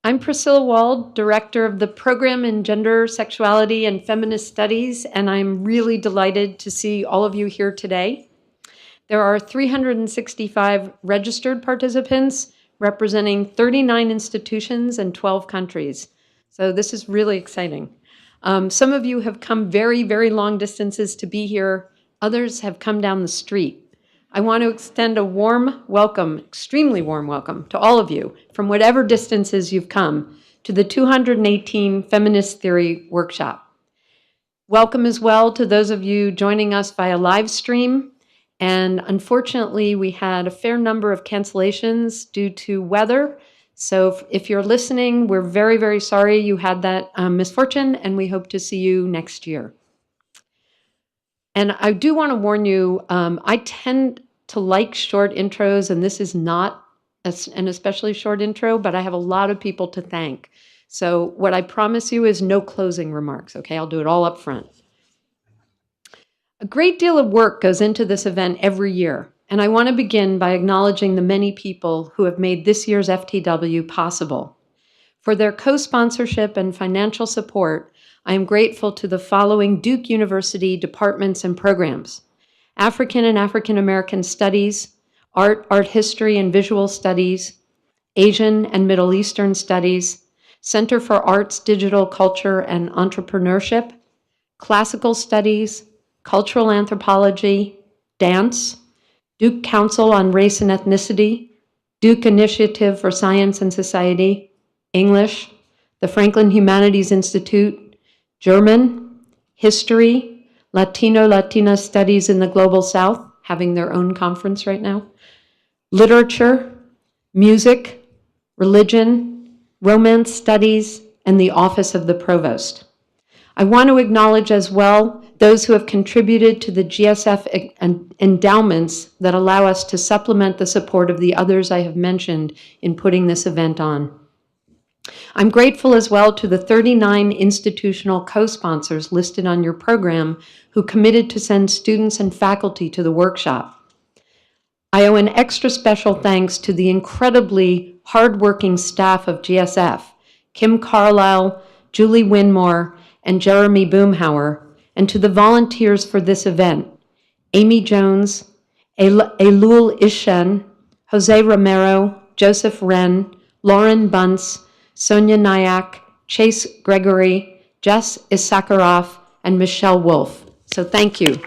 I'm Priscilla Wald, Director of the Program in Gender, Sexuality, and Feminist Studies, and I'm really delighted to see all of you here today. There are 365 registered participants representing 39 institutions and 12 countries. So this is really exciting. Some of you have come very, very long distances to be here. Others have come down the street. I want to extend a warm welcome, extremely warm welcome to all of you from whatever distances you've come to the 218 Feminist Theory Workshop. Welcome as well to those of you joining us via live stream. And unfortunately, we had a fair number of cancellations due to weather. So if you're listening, we're very, very sorry you had that misfortune, and we hope to see you next year. And I do want to warn you, I tend to like short intros, and this is not an especially short intro, but I have a lot of people to thank. So what I promise you is no closing remarks, okay? I'll do it all up front. A great deal of work goes into this event every year, and I want to begin by acknowledging the many people who have made this year's FTW possible. For their co-sponsorship and financial support, I am grateful to the following Duke University departments and programs: African and African American Studies, Art History and Visual Studies, Asian and Middle Eastern Studies, Center for Arts, Digital Culture and Entrepreneurship, Classical Studies, Cultural Anthropology, Dance, Duke Council on Race and Ethnicity, Duke Initiative for Science and Society, English, the Franklin Humanities Institute, German, History, Latina Studies in the Global South, having their own conference right now, Literature, Music, Religion, Romance Studies, and the Office of the Provost. I want to acknowledge as well those who have contributed to the GSF endowments that allow us to supplement the support of the others I have mentioned in putting this event on. I'm grateful as well to the 39 institutional co-sponsors listed on your program who committed to send students and faculty to the workshop. I owe an extra special thanks to the incredibly hardworking staff of GSF, Kim Carlisle, Julie Winmore, and Jeremy Boomhauer, and to the volunteers for this event: Amy Jones, Elul Ishen, Jose Romero, Joseph Wren, Lauren Bunce, Sonia Nyack, Chase Gregory, Jess Issacharoff, and Michelle Wolf. So thank you.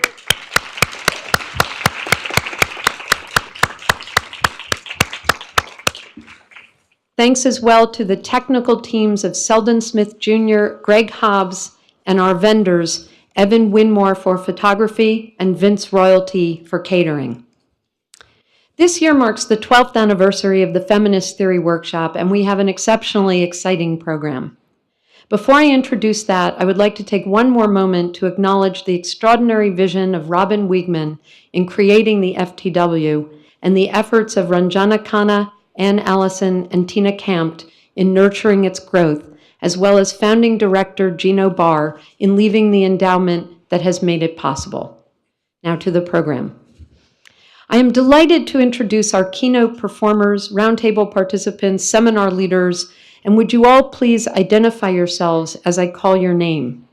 Thanks as well to the technical teams of Selden Smith Jr., Greg Hobbs, and our vendors, Evan Winmore for photography and Vince Royalty for catering. This year marks the 12th anniversary of the Feminist Theory Workshop, and we have an exceptionally exciting program. Before I introduce that, I would like to take one more moment to acknowledge the extraordinary vision of Robin Wiegman in creating the FTW and the efforts of Ranjana Khanna, Ann Allison, and Tina Kampt in nurturing its growth, as well as founding director Gino Barr in leaving the endowment that has made it possible. Now to the program. I am delighted to introduce our keynote performers, roundtable participants, seminar leaders, and would you all please identify yourselves as I call your name.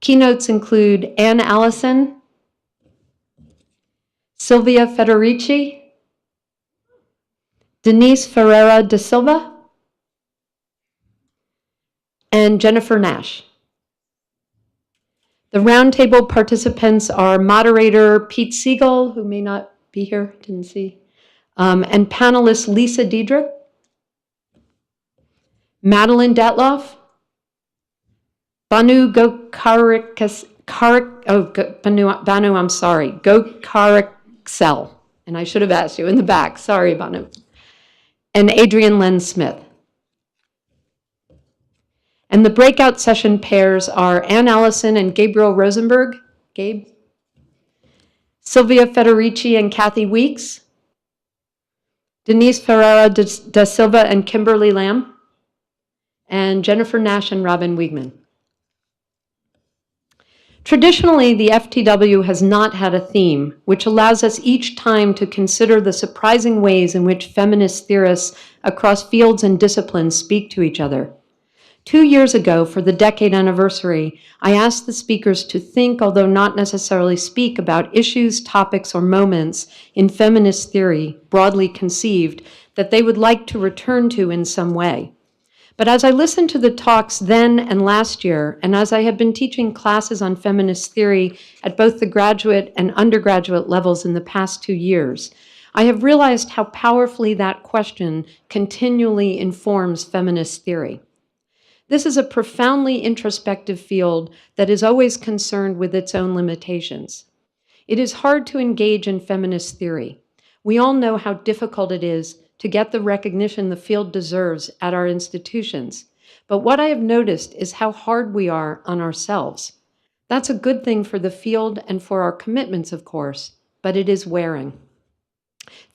Keynotes include Ann Allison, Silvia Federici, Denise Ferreira da Silva, and Jennifer Nash. The roundtable participants are moderator Pete Siegel, who may not be here, didn't see, and panelist Lisa Diedrich, Madeline Detloff, Banu Gokaraksel, and I should have asked you in the back, sorry Banu, and Adrian Len Smith. And the breakout session pairs are Ann Allison and Gabriel Rosenberg, Gabe, Silvia Federici and Kathy Weeks, Denise Ferreira da Silva and Kimberly Lamb, and Jennifer Nash and Robin Wiegman. Traditionally, the FTW has not had a theme, which allows us each time to consider the surprising ways in which feminist theorists across fields and disciplines speak to each other. 2 years ago, for the decade anniversary, I asked the speakers to think, although not necessarily speak, about issues, topics, or moments in feminist theory, broadly conceived, that they would like to return to in some way. But as I listened to the talks then and last year, and as I have been teaching classes on feminist theory at both the graduate and undergraduate levels in the past 2 years, I have realized how powerfully that question continually informs feminist theory. This is a profoundly introspective field that is always concerned with its own limitations. It is hard to engage in feminist theory. We all know how difficult it is to get the recognition the field deserves at our institutions. But what I have noticed is how hard we are on ourselves. That's a good thing for the field and for our commitments, of course, but it is wearing.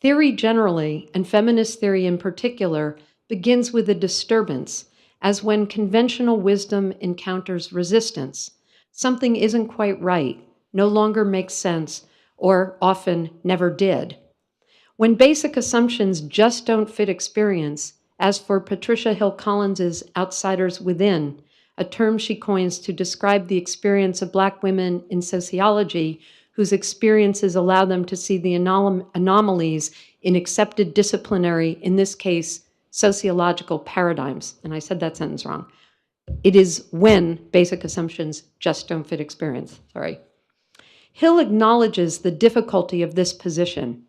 Theory generally, and feminist theory in particular, begins with a disturbance, as when conventional wisdom encounters resistance. Something isn't quite right, no longer makes sense, or often never did. When basic assumptions just don't fit experience, as for Patricia Hill Collins's Outsiders Within, a term she coins to describe the experience of Black women in sociology whose experiences allow them to see the anomalies in accepted disciplinary, in this case, sociological paradigms. And I said that sentence wrong. It is when basic assumptions just don't fit experience. Sorry. Hill acknowledges the difficulty of this position,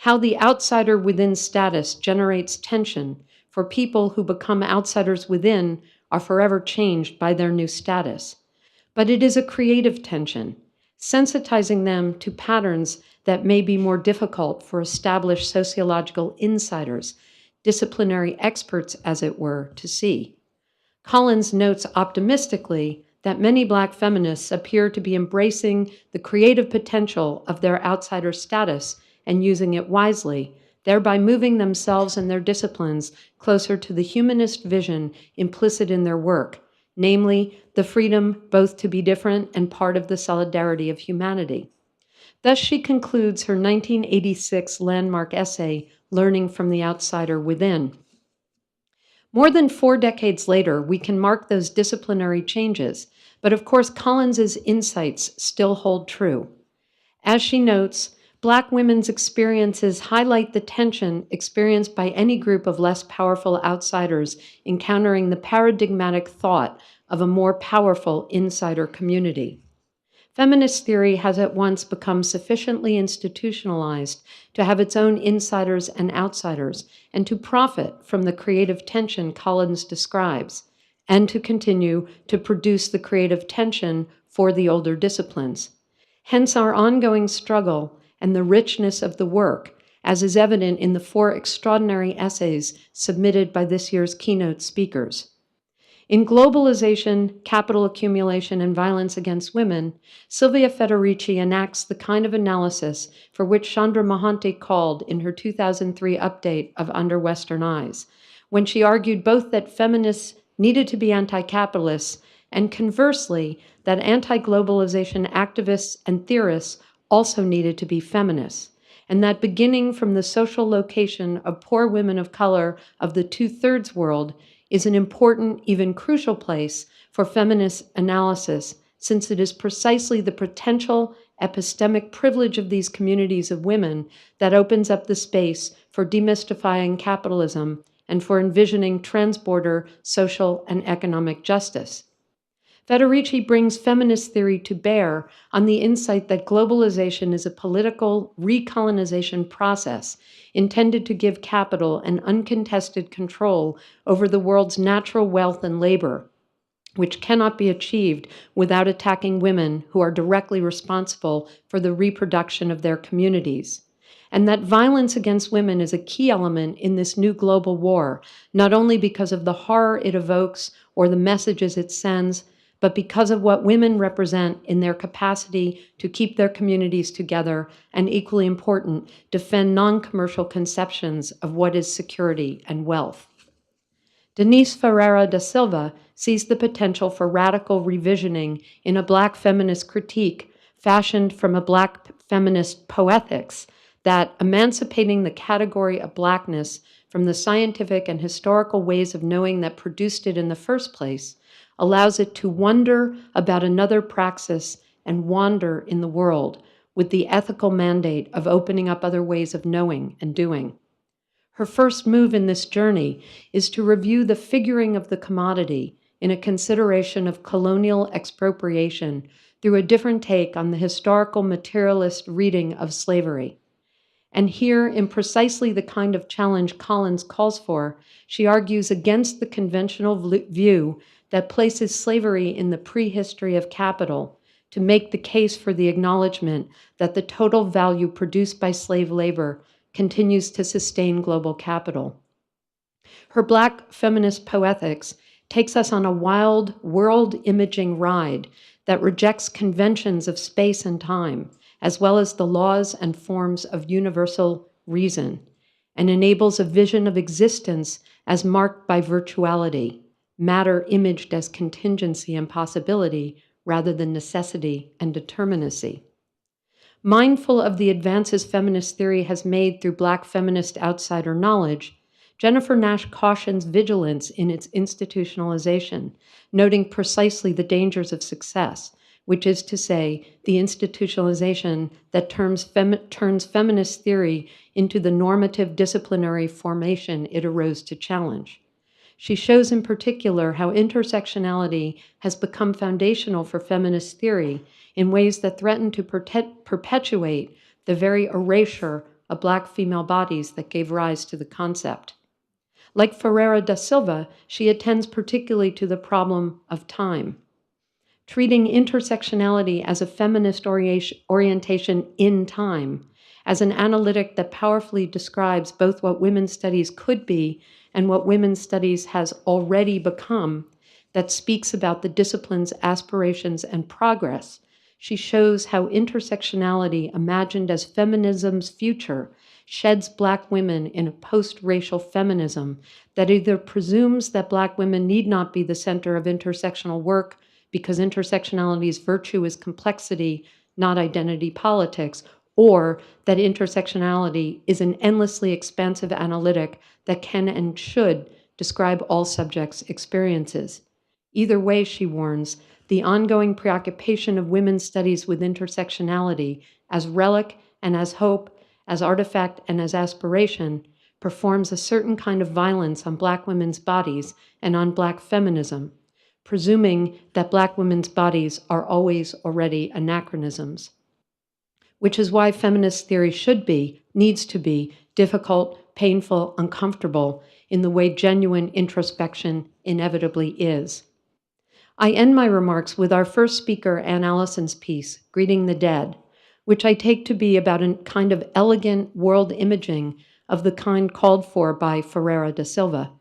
how the outsider within status generates tension for people who become outsiders within are forever changed by their new status. But it is a creative tension, sensitizing them to patterns that may be more difficult for established sociological insiders, disciplinary experts, as it were, to see. Collins notes optimistically that many Black feminists appear to be embracing the creative potential of their outsider status and using it wisely, thereby moving themselves and their disciplines closer to the humanist vision implicit in their work, namely the freedom both to be different and part of the solidarity of humanity. Thus, she concludes her 1986 landmark essay, Learning from the Outsider Within. More than 4 decades later, we can mark those disciplinary changes, but of course Collins's insights still hold true. As she notes, Black women's experiences highlight the tension experienced by any group of less powerful outsiders encountering the paradigmatic thought of a more powerful insider community. Feminist theory has at once become sufficiently institutionalized to have its own insiders and outsiders, and to profit from the creative tension Collins describes, and to continue to produce the creative tension for the older disciplines. Hence our ongoing struggle and the richness of the work, as is evident in the 4 extraordinary essays submitted by this year's keynote speakers. In Globalization, Capital Accumulation, and Violence Against Women, Silvia Federici enacts the kind of analysis for which Chandra Mohanty called in her 2003 update of Under Western Eyes, when she argued both that feminists needed to be anti-capitalist and conversely that anti-globalization activists and theorists also needed to be feminists, and that beginning from the social location of poor women of color of the 2/3 world is an important, even crucial place for feminist analysis, since it is precisely the potential epistemic privilege of these communities of women that opens up the space for demystifying capitalism and for envisioning transborder social and economic justice. Federici brings feminist theory to bear on the insight that globalization is a political recolonization process intended to give capital an uncontested control over the world's natural wealth and labor, which cannot be achieved without attacking women who are directly responsible for the reproduction of their communities. And that violence against women is a key element in this new global war, not only because of the horror it evokes or the messages it sends, but because of what women represent in their capacity to keep their communities together and, equally important, defend non-commercial conceptions of what is security and wealth. Denise Ferreira da Silva sees the potential for radical revisioning in a Black feminist critique fashioned from a Black feminist poetics that, emancipating the category of Blackness from the scientific and historical ways of knowing that produced it in the first place, allows it to wonder about another praxis and wander in the world with the ethical mandate of opening up other ways of knowing and doing. Her first move in this journey is to review the figuring of the commodity in a consideration of colonial expropriation through a different take on the historical materialist reading of slavery. And here, in precisely the kind of challenge Collins calls for, she argues against the conventional view that places slavery in the prehistory of capital to make the case for the acknowledgement that the total value produced by slave labor continues to sustain global capital. Her Black feminist poetics takes us on a wild world-imaging ride that rejects conventions of space and time, as well as the laws and forms of universal reason, and enables a vision of existence as marked by virtuality, matter imaged as contingency and possibility rather than necessity and determinacy. Mindful of the advances feminist theory has made through Black feminist outsider knowledge, Jennifer Nash cautions vigilance in its institutionalization, noting precisely the dangers of success, which is to say, the institutionalization that turns feminist theory into the normative disciplinary formation it arose to challenge. She shows in particular how intersectionality has become foundational for feminist theory in ways that threaten to perpetuate the very erasure of Black female bodies that gave rise to the concept. Like Ferreira da Silva, she attends particularly to the problem of time, treating intersectionality as a feminist orientation in time, as an analytic that powerfully describes both what women's studies could be and what women's studies has already become, that speaks about the discipline's aspirations and progress. She shows how intersectionality, imagined as feminism's future, sheds Black women in a post-racial feminism that either presumes that Black women need not be the center of intersectional work because intersectionality's virtue is complexity, not identity politics, or that intersectionality is an endlessly expansive analytic that can and should describe all subjects' experiences. Either way, she warns, the ongoing preoccupation of women's studies with intersectionality as relic and as hope, as artifact and as aspiration, performs a certain kind of violence on Black women's bodies and on Black feminism, presuming that Black women's bodies are always already anachronisms. Which is why feminist theory should be, needs to be, difficult, painful, uncomfortable in the way genuine introspection inevitably is. I end my remarks with our first speaker, Allison's piece, Greeting the Dead, which I take to be about a kind of elegant world imaging of the kind called for by Ferreira da Silva.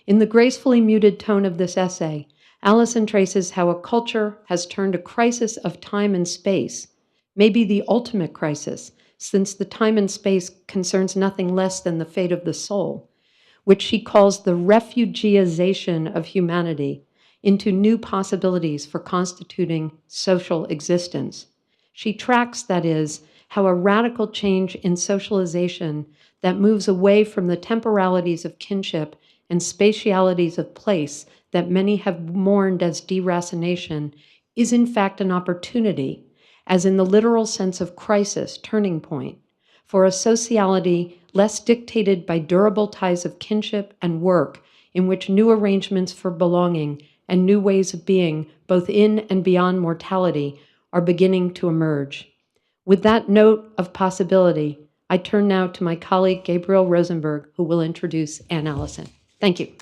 In the gracefully muted tone of this essay, Allison traces how a culture has turned a crisis of time and space, maybe the ultimate crisis, since the time and space concerns nothing less than the fate of the soul, which she calls the refugeization of humanity, into new possibilities for constituting social existence. She tracks, that is, how a radical change in socialization that moves away from the temporalities of kinship and spatialities of place that many have mourned as deracination is in fact an opportunity, as in the literal sense of crisis, turning point, for a sociality less dictated by durable ties of kinship and work, in which new arrangements for belonging and new ways of being, both in and beyond mortality, are beginning to emerge. With that note of possibility, I turn now to my colleague Gabriel Rosenberg, who will introduce Allison. Thank you.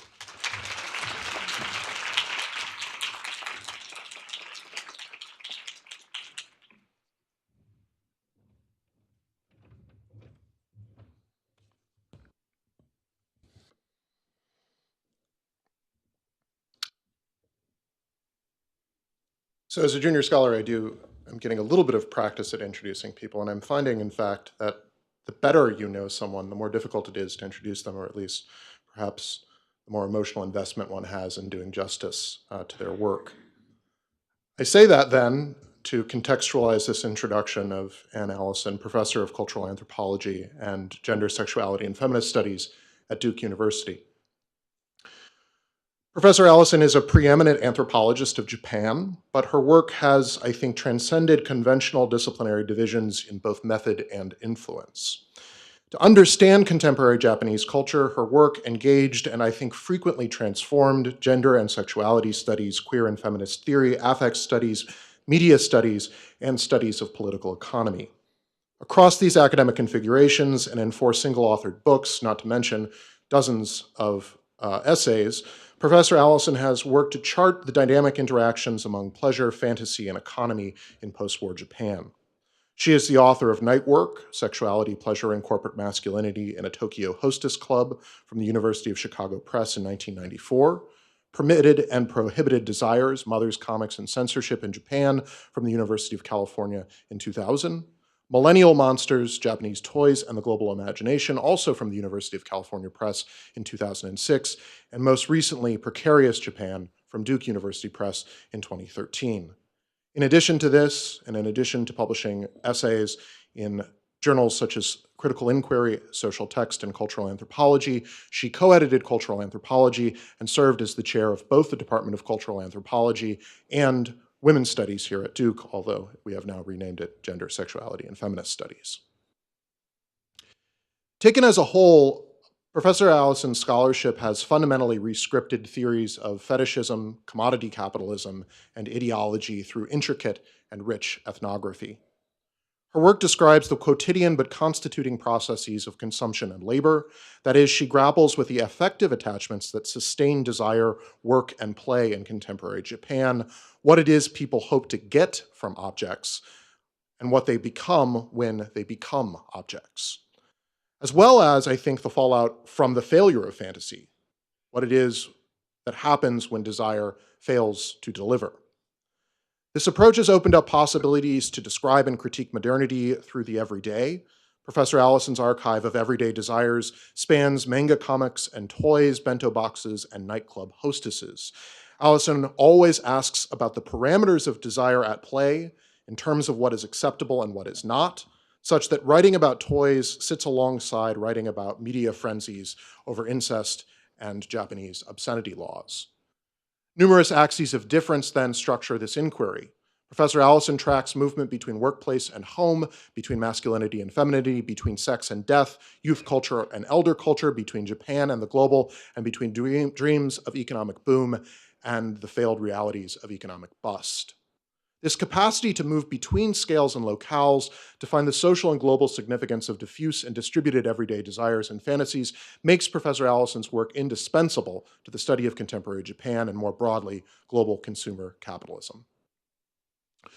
So as a junior scholar, I'm getting a little bit of practice at introducing people, and I'm finding, in fact, that the better you know someone, the more difficult it is to introduce them, or at least perhaps the more emotional investment one has in doing justice to their work. I say that then to contextualize this introduction of Anne Allison, professor of cultural anthropology and gender, sexuality, and feminist studies at Duke University. Professor Allison is a preeminent anthropologist of Japan, but her work has, I think, transcended conventional disciplinary divisions in both method and influence. To understand contemporary Japanese culture, her work engaged and I think frequently transformed gender and sexuality studies, queer and feminist theory, affect studies, media studies, and studies of political economy. Across these academic configurations and in 4 single-authored books, not to mention dozens of essays, Professor Allison has worked to chart the dynamic interactions among pleasure, fantasy, and economy in post-war Japan. She is the author of Night Work, Sexuality, Pleasure, and Corporate Masculinity in a Tokyo Hostess Club from the University of Chicago Press in 1994, Permitted and Prohibited Desires, Mothers, Comics, and Censorship in Japan from the University of California in 2000, Millennial Monsters, Japanese Toys and the Global Imagination, also from the University of California Press in 2006, and most recently, Precarious Japan from Duke University Press in 2013. In addition to this, and in addition to publishing essays in journals such as Critical Inquiry, Social Text, and Cultural Anthropology, she co-edited Cultural Anthropology and served as the chair of both the Department of Cultural Anthropology and Women's Studies here at Duke, although we have now renamed it Gender, Sexuality, and Feminist Studies. Taken as a whole, Professor Allison's scholarship has fundamentally rescripted theories of fetishism, commodity capitalism, and ideology through intricate and rich ethnography. Her work describes the quotidian but constituting processes of consumption and labor. That is, she grapples with the affective attachments that sustain desire, work, and play in contemporary Japan, what it is people hope to get from objects, and what they become when they become objects. As well as, I think, the fallout from the failure of fantasy, what it is that happens when desire fails to deliver. This approach has opened up possibilities to describe and critique modernity through the everyday. Professor Allison's archive of everyday desires spans manga comics and toys, bento boxes, and nightclub hostesses. Allison always asks about the parameters of desire at play in terms of what is acceptable and what is not, such that writing about toys sits alongside writing about media frenzies over incest and Japanese obscenity laws. Numerous axes of difference then structure this inquiry. Professor Allison tracks movement between workplace and home, between masculinity and femininity, between sex and death, youth culture and elder culture, between Japan and the global, and between dreams of economic boom and the failed realities of economic bust. This capacity to move between scales and locales, to find the social and global significance of diffuse and distributed everyday desires and fantasies, makes Professor Allison's work indispensable to the study of contemporary Japan and, more broadly, global consumer capitalism.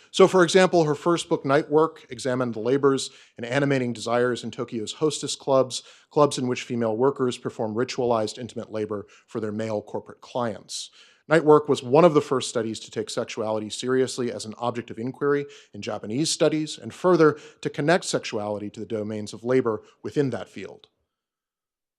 So, for example, her first book, Night Work, examined the labors and animating desires in Tokyo's hostess clubs, clubs in which female workers perform ritualized intimate labor for their male corporate clients. Night Work was one of the first studies to take sexuality seriously as an object of inquiry in Japanese studies, and further, to connect sexuality to the domains of labor within that field.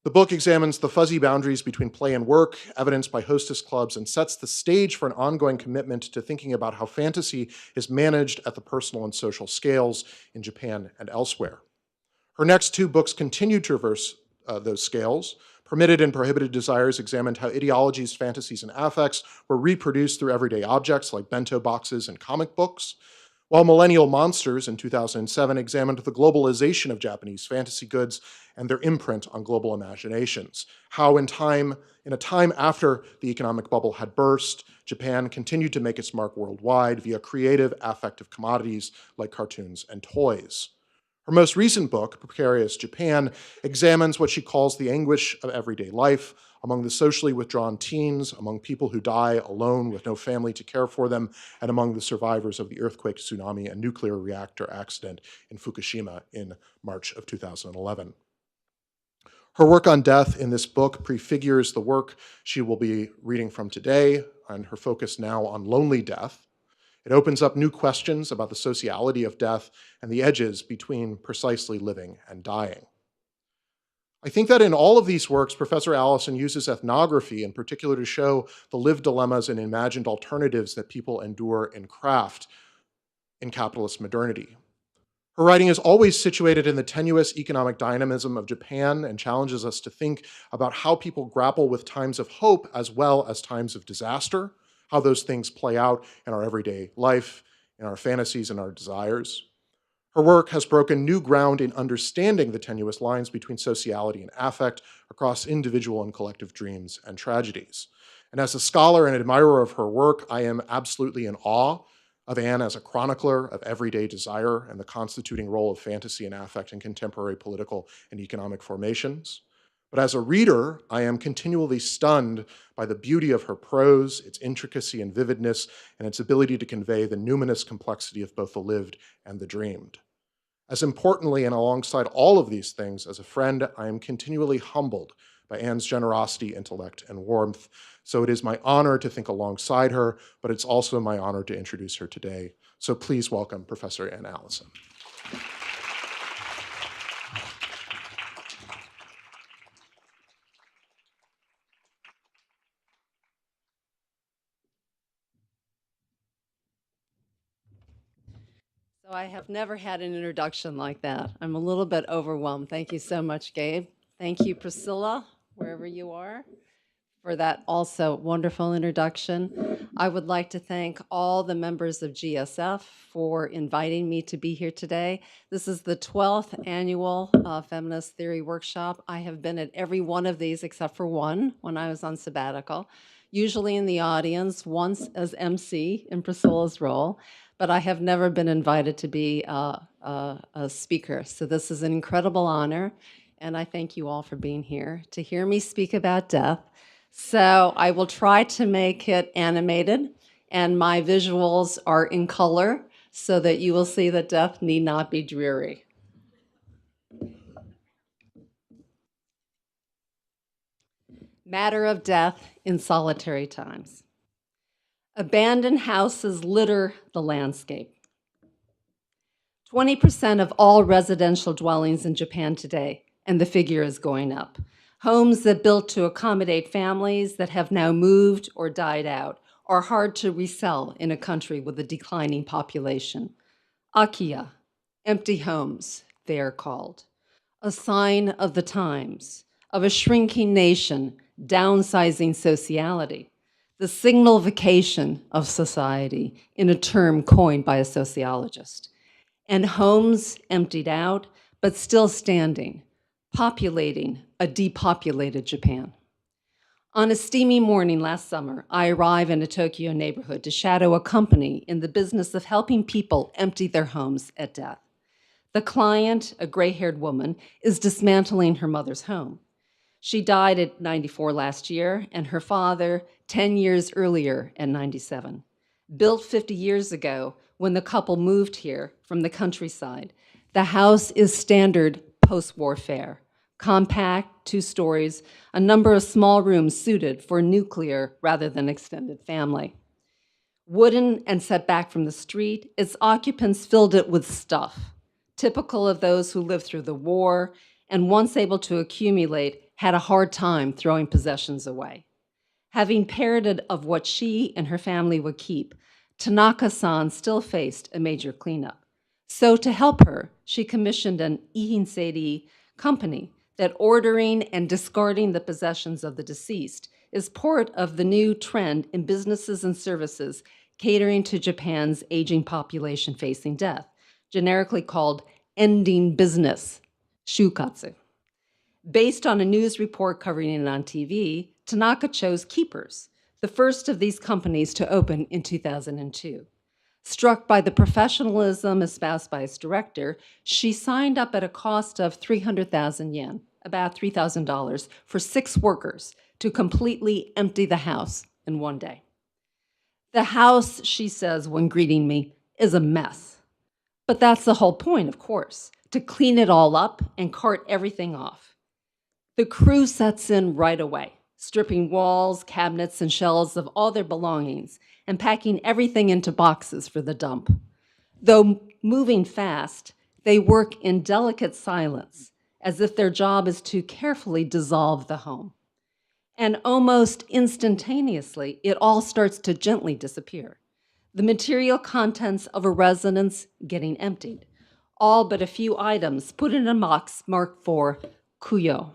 The book examines the fuzzy boundaries between play and work, evidenced by hostess clubs, and sets the stage for an ongoing commitment to thinking about how fantasy is managed at the personal and social scales in Japan and elsewhere. Her next 2 books continue to traverse those scales. Permitted and Prohibited Desires examined how ideologies, fantasies, and affects were reproduced through everyday objects like bento boxes and comic books, while Millennial Monsters in 2007 examined the globalization of Japanese fantasy goods and their imprint on global imaginations, how in a time after the economic bubble had burst, Japan continued to make its mark worldwide via creative, affective commodities like cartoons and toys. Her most recent book, Precarious Japan, examines what she calls the anguish of everyday life among the socially withdrawn teens, among people who die alone with no family to care for them, and among the survivors of the earthquake, tsunami, and nuclear reactor accident in Fukushima in March of 2011. Her work on death in this book prefigures the work she will be reading from today, and her focus now on lonely death. It opens up new questions about the sociality of death and the edges between precisely living and dying. I think that in all of these works, Professor Allison uses ethnography in particular to show the lived dilemmas and imagined alternatives that people endure in craft in capitalist modernity. Her writing is always situated in the tenuous economic dynamism of Japan and challenges us to think about how people grapple with times of hope as well as times of disaster, how those things play out in our everyday life, in our fantasies and our desires. Her work has broken new ground in understanding the tenuous lines between sociality and affect across individual and collective dreams and tragedies. And as a scholar and admirer of her work, I am absolutely in awe of Anne as a chronicler of everyday desire and the constituting role of fantasy and affect in contemporary political and economic formations. But as a reader, I am continually stunned by the beauty of her prose, its intricacy and vividness, and its ability to convey the numinous complexity of both the lived and the dreamed. As importantly, and alongside all of these things, as a friend, I am continually humbled by Anne's generosity, intellect, and warmth. So it is my honor to think alongside her, but it's also my honor to introduce her today. So please welcome Professor Anne Allison. So I have never had an introduction like that. I'm a little bit overwhelmed. Thank you so much, Gabe. Thank you, Priscilla, wherever you are, for that also wonderful introduction. I would like to thank all the members of GSF for inviting me to be here today. This is the 12th annual Feminist Theory Workshop. I have been at every one of these except for one when I was on sabbatical, usually in the audience, once as MC in Priscilla's role, but I have never been invited to be a speaker. So this is an incredible honor, and I thank you all for being here to hear me speak about death. So I will try to make it animated, and my visuals are in color so that you will see that death need not be dreary. Matter of death in solitary times. Abandoned houses litter the landscape. 20% of all residential dwellings in Japan today, and the figure is going up. Homes that built to accommodate families that have now moved or died out are hard to resell in a country with a declining population. Akiya, empty homes, they are called. A sign of the times, of a shrinking nation, downsizing sociality. The signalification of society in a term coined by a sociologist. And homes emptied out, but still standing, populating a depopulated Japan. On a steamy morning last summer, I arrived in a Tokyo neighborhood to shadow a company in the business of helping people empty their homes at death. The client, a gray-haired woman, is dismantling her mother's home. She died at 94 last year, and her father 10 years earlier at 97. Built 50 years ago when the couple moved here from the countryside, the house is standard post-war fare. Compact, 2 stories, a number of small rooms suited for nuclear rather than extended family. Wooden and set back from the street, its occupants filled it with stuff, typical of those who lived through the war and once able to accumulate had a hard time throwing possessions away. Having parroted of what she and her family would keep, Tanaka-san still faced a major cleanup. So to help her, she commissioned an ihinseri company that ordering and discarding the possessions of the deceased is part of the new trend in businesses and services catering to Japan's aging population facing death, generically called ending business, shukatsu. Based on a news report covering it on TV, Tanaka chose Keepers, the first of these companies to open in 2002. Struck by the professionalism espoused by its director, she signed up at a cost of 300,000 yen, about $3,000, for 6 workers to completely empty the house in one day. The house, she says when greeting me, is a mess. But that's the whole point, of course, to clean it all up and cart everything off. The crew sets in right away, stripping walls, cabinets, and shelves of all their belongings and packing everything into boxes for the dump. Though moving fast, they work in delicate silence as if their job is to carefully dissolve the home. And almost instantaneously, it all starts to gently disappear. The material contents of a residence getting emptied, all but a few items put in a box marked for kuyo.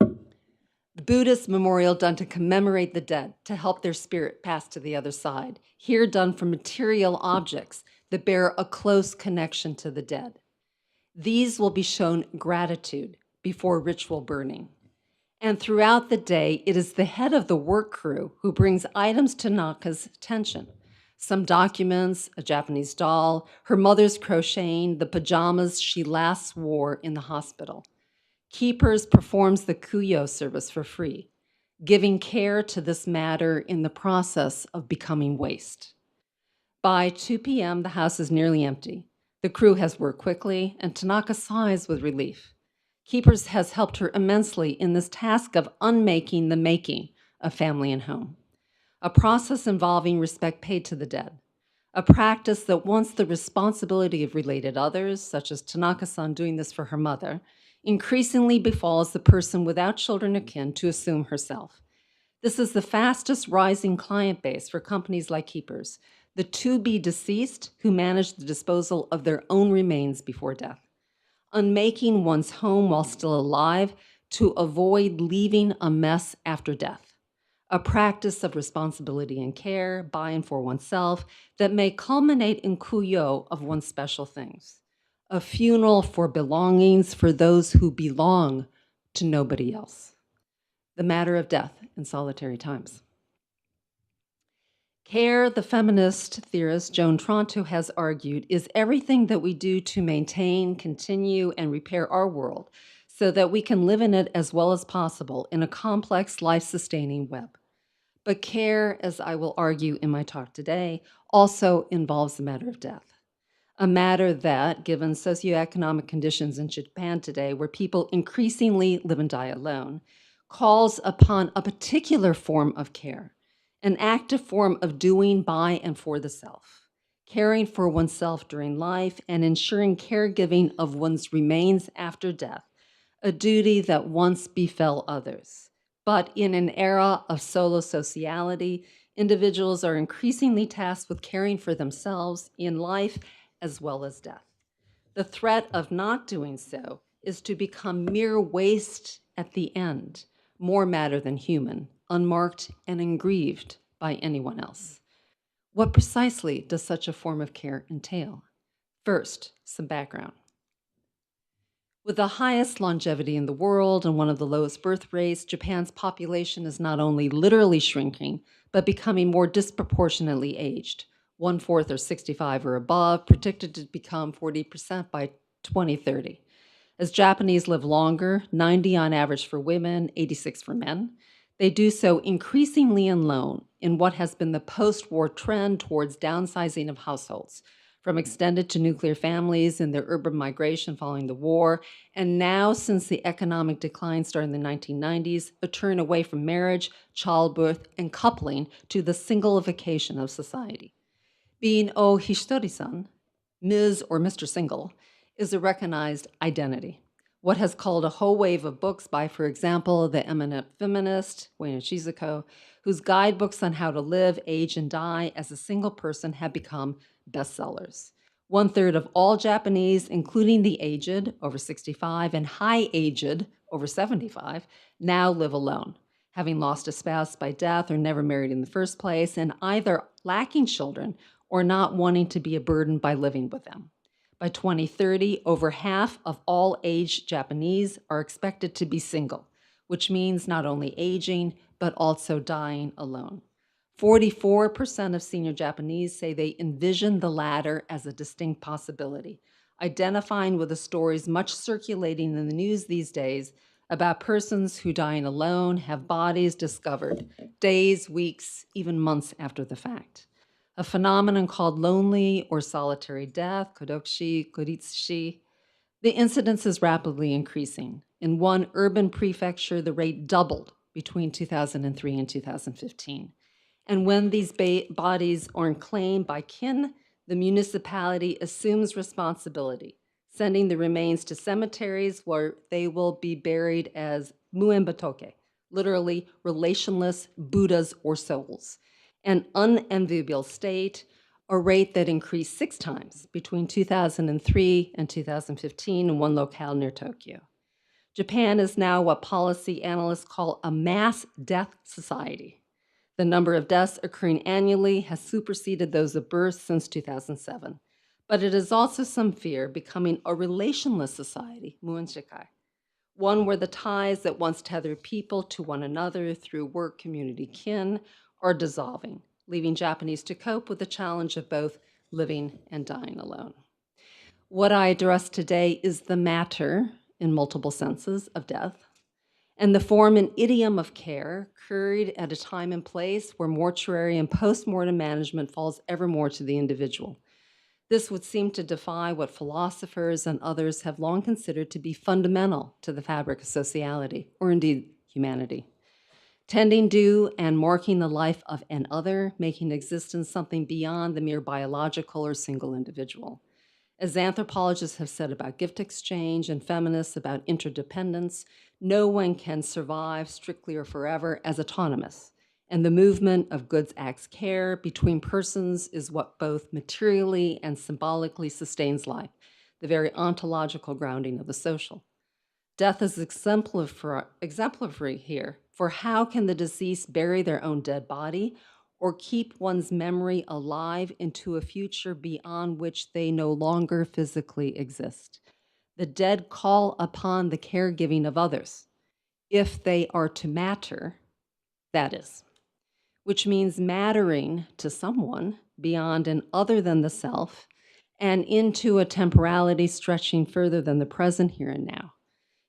The Buddhist memorial done to commemorate the dead, to help their spirit pass to the other side. Here done from material objects that bear a close connection to the dead. These will be shown gratitude before ritual burning. And throughout the day, it is the head of the work crew who brings items to Naka's attention. Some documents, a Japanese doll, her mother's crocheting, the pajamas she last wore in the hospital. Keepers performs the kuyo service for free, giving care to this matter in the process of becoming waste. By 2 p.m., the house is nearly empty. The crew has worked quickly, and Tanaka sighs with relief. Keepers has helped her immensely in this task of unmaking the making of family and home, a process involving respect paid to the dead, a practice that wants the responsibility of related others, such as Tanaka-san doing this for her mother, increasingly befalls the person without children or kin to assume herself. This is the fastest rising client base for companies like Keepers, the to-be deceased who manage the disposal of their own remains before death. Unmaking one's home while still alive to avoid leaving a mess after death. A practice of responsibility and care by and for oneself that may culminate in kuyo of one's special things. A funeral for belongings for those who belong to nobody else. The matter of death in solitary times. Care, the feminist theorist Joan Tronto has argued, is everything that we do to maintain, continue, and repair our world so that we can live in it as well as possible in a complex, life-sustaining web. But care, as I will argue in my talk today, also involves the matter of death. A matter that, given socioeconomic conditions in Japan today, where people increasingly live and die alone, calls upon a particular form of care, an active form of doing by and for the self, caring for oneself during life and ensuring caregiving of one's remains after death, a duty that once befell others. But in an era of solo sociality, individuals are increasingly tasked with caring for themselves in life as well as death. The threat of not doing so is to become mere waste at the end, more matter than human, unmarked and ungrieved by anyone else. What precisely does such a form of care entail? First, some background. With the highest longevity in the world and one of the lowest birth rates, Japan's population is not only literally shrinking, but becoming more disproportionately aged. 1/4 or 65 or above, predicted to become 40% by 2030. As Japanese live longer, 90 on average for women, 86 for men, they do so increasingly alone in what has been the post-war trend towards downsizing of households, from extended to nuclear families and their urban migration following the war, and now, since the economic decline started in the 1990s, a turn away from marriage, childbirth, and coupling to the singleification of society. Being O Histori-san, Ms. or Mr. Single, is a recognized identity. What has called a whole wave of books by, for example, the eminent feminist, Ueno Shizuko, whose guidebooks on how to live, age, and die as a single person have become bestsellers. 1/3 of all Japanese, including the aged, over 65, and high-aged, over 75, now live alone, having lost a spouse by death or never married in the first place, and either lacking children or not wanting to be a burden by living with them. By 2030, over half of all aged Japanese are expected to be single, which means not only aging, but also dying alone. 44% of senior Japanese say they envision the latter as a distinct possibility, identifying with the stories much circulating in the news these days about persons who dying alone have bodies discovered days, weeks, even months after the fact. A phenomenon called lonely or solitary death, kodokushi, koritsushi. The incidence is rapidly increasing. In one urban prefecture, the rate doubled between 2003 and 2015. And when these bodies aren't claimed by kin, the municipality assumes responsibility, sending the remains to cemeteries where they will be buried as muembatoke, literally relationless Buddhas or souls, an unenviable state, a rate that increased 6 times between 2003 and 2015 in one locale near Tokyo. Japan is now what policy analysts call a mass death society. The number of deaths occurring annually has superseded those of births since 2007. But it is also some fear becoming a relationless society, muenshikai, one where the ties that once tethered people to one another through work, community, kin are dissolving, leaving Japanese to cope with the challenge of both living and dying alone. What I address today is the matter, in multiple senses, of death, and the form and idiom of care, carried at a time and place where mortuary and post-mortem management falls ever more to the individual. This would seem to defy what philosophers and others have long considered to be fundamental to the fabric of sociality, or indeed humanity. Tending to and marking the life of an other, making existence something beyond the mere biological or single individual. As anthropologists have said about gift exchange and feminists about interdependence, no one can survive strictly or forever as autonomous. And the movement of goods acts care between persons is what both materially and symbolically sustains life, the very ontological grounding of the social. Death is exemplary here, for how can the deceased bury their own dead body or keep one's memory alive into a future beyond which they no longer physically exist? The dead call upon the caregiving of others, if they are to matter, that is, which means mattering to someone beyond and other than the self and into a temporality stretching further than the present here and now.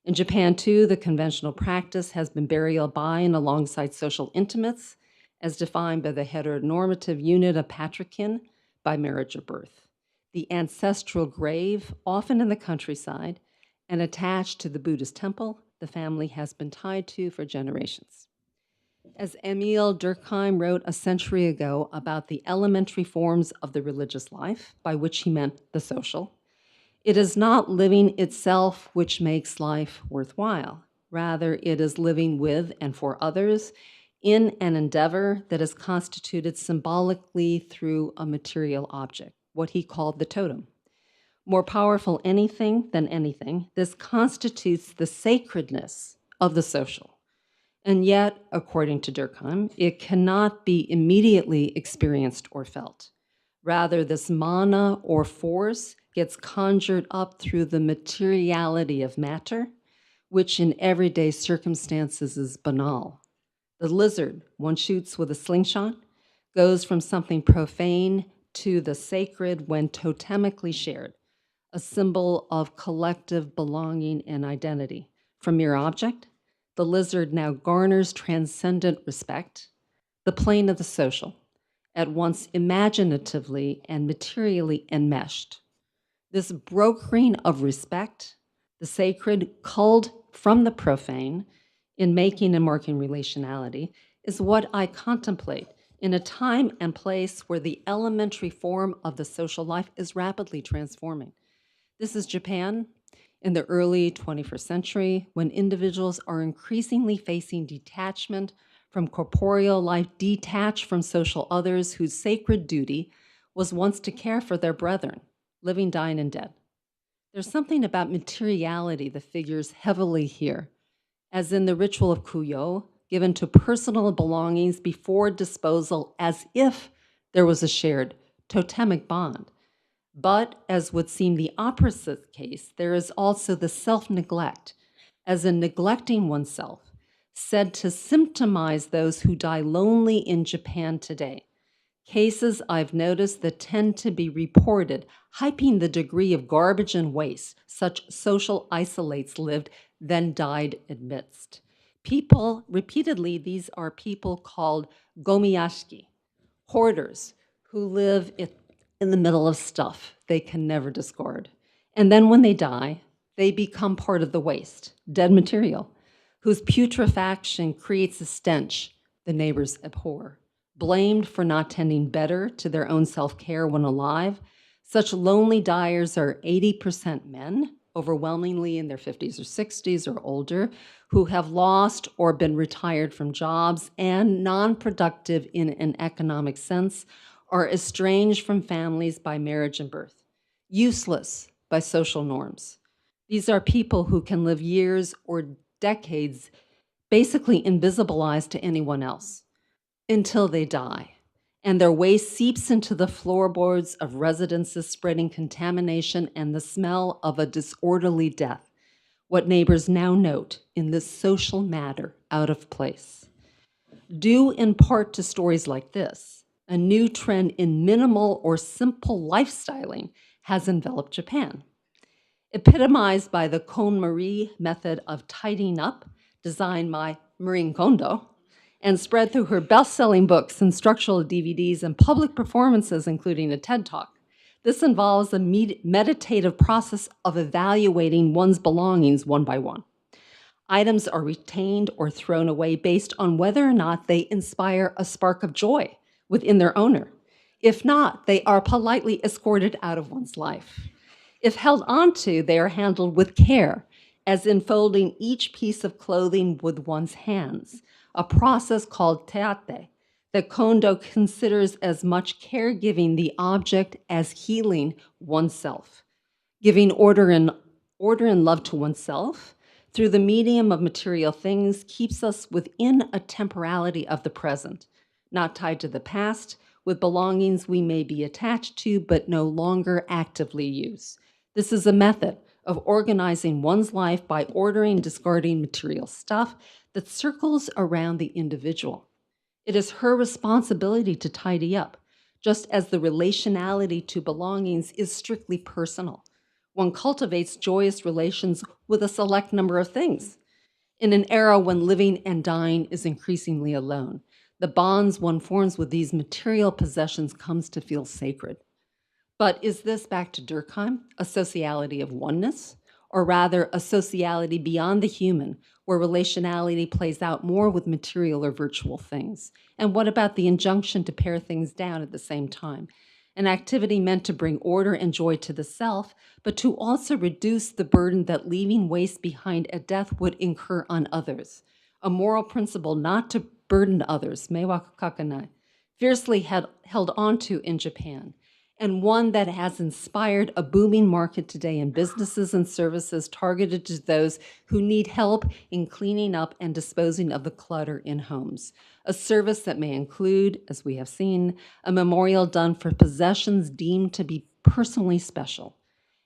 In Japan, too, the conventional practice has been burial by and alongside social intimates, as defined by the heteronormative unit of patrikin by marriage or birth. The ancestral grave, often in the countryside, and attached to the Buddhist temple the family has been tied to for generations. As Emil Durkheim wrote a century ago about the elementary forms of the religious life, by which he meant the social, it is not living itself which makes life worthwhile. Rather, it is living with and for others in an endeavor that is constituted symbolically through a material object, what he called the totem. More powerful anything than anything, this constitutes the sacredness of the social. And yet, according to Durkheim, it cannot be immediately experienced or felt. Rather, this mana or force gets conjured up through the materiality of matter, which in everyday circumstances is banal. The lizard one shoots with a slingshot goes from something profane to the sacred when totemically shared, a symbol of collective belonging and identity. From mere object, the lizard now garners transcendent respect, the plane of the social, at once imaginatively and materially enmeshed. This brokering of respect, the sacred culled from the profane, in making and marking relationality, is what I contemplate in a time and place where the elementary form of the social life is rapidly transforming. This is Japan in the early 21st century, when individuals are increasingly facing detachment from corporeal life, detached from social others whose sacred duty was once to care for their brethren, living, dying, and dead. There's something about materiality that figures heavily here, as in the ritual of kuyo, given to personal belongings before disposal as if there was a shared totemic bond. But, as would seem the opposite case, there is also the self-neglect, as in neglecting oneself, said to symptomize those who die lonely in Japan today. Cases I've noticed that tend to be reported, hyping the degree of garbage and waste such social isolates lived, then died amidst. People, repeatedly, these are people called gomiyashiki, hoarders, who live in the middle of stuff they can never discard. And then when they die, they become part of the waste, dead material, whose putrefaction creates a stench the neighbors abhor. Blamed for not tending better to their own self-care when alive, Such lonely dyers are 80% men, overwhelmingly in their 50s or 60s or older, who have lost or been retired from jobs and non-productive in an economic sense, are estranged from families by marriage and birth, useless by social norms. These are people who can live years or decades basically invisibilized to anyone else until they die. And their waste seeps into the floorboards of residences, spreading contamination and the smell of a disorderly death, what neighbors now note in this social matter out of place. Due in part to stories like this, a new trend in minimal or simple lifestyling has enveloped Japan. Epitomized by the KonMari method of tidying up, designed by Marie Kondo, and spread through her best-selling books, instructional DVDs, and public performances, including a TED Talk. This involves a meditative process of evaluating one's belongings one by one. Items are retained or thrown away based on whether or not they inspire a spark of joy within their owner. If not, they are politely escorted out of one's life. If held onto, they are handled with care, as in folding each piece of clothing with one's hands, a process called teate that Kondo considers as much caregiving the object as healing oneself. Giving order and love to oneself through the medium of material things keeps us within a temporality of the present, not tied to the past, with belongings we may be attached to but no longer actively use. This is a method of organizing one's life by ordering and discarding material stuff that circles around the individual. It is her responsibility to tidy up, just as the relationality to belongings is strictly personal. One cultivates joyous relations with a select number of things. In an era when living and dying is increasingly alone, the bonds one forms with these material possessions comes to feel sacred. But is this, back to Durkheim, a sociality of oneness, or rather a sociality beyond the human, where relationality plays out more with material or virtual things? And what about the injunction to pare things down at the same time? An activity meant to bring order and joy to the self, but to also reduce the burden that leaving waste behind at death would incur on others. A moral principle not to burden others, meiwaku kakanai, fiercely held onto in Japan, and one that has inspired a booming market today in businesses and services targeted to those who need help in cleaning up and disposing of the clutter in homes. A service that may include, as we have seen, a memorial done for possessions deemed to be personally special.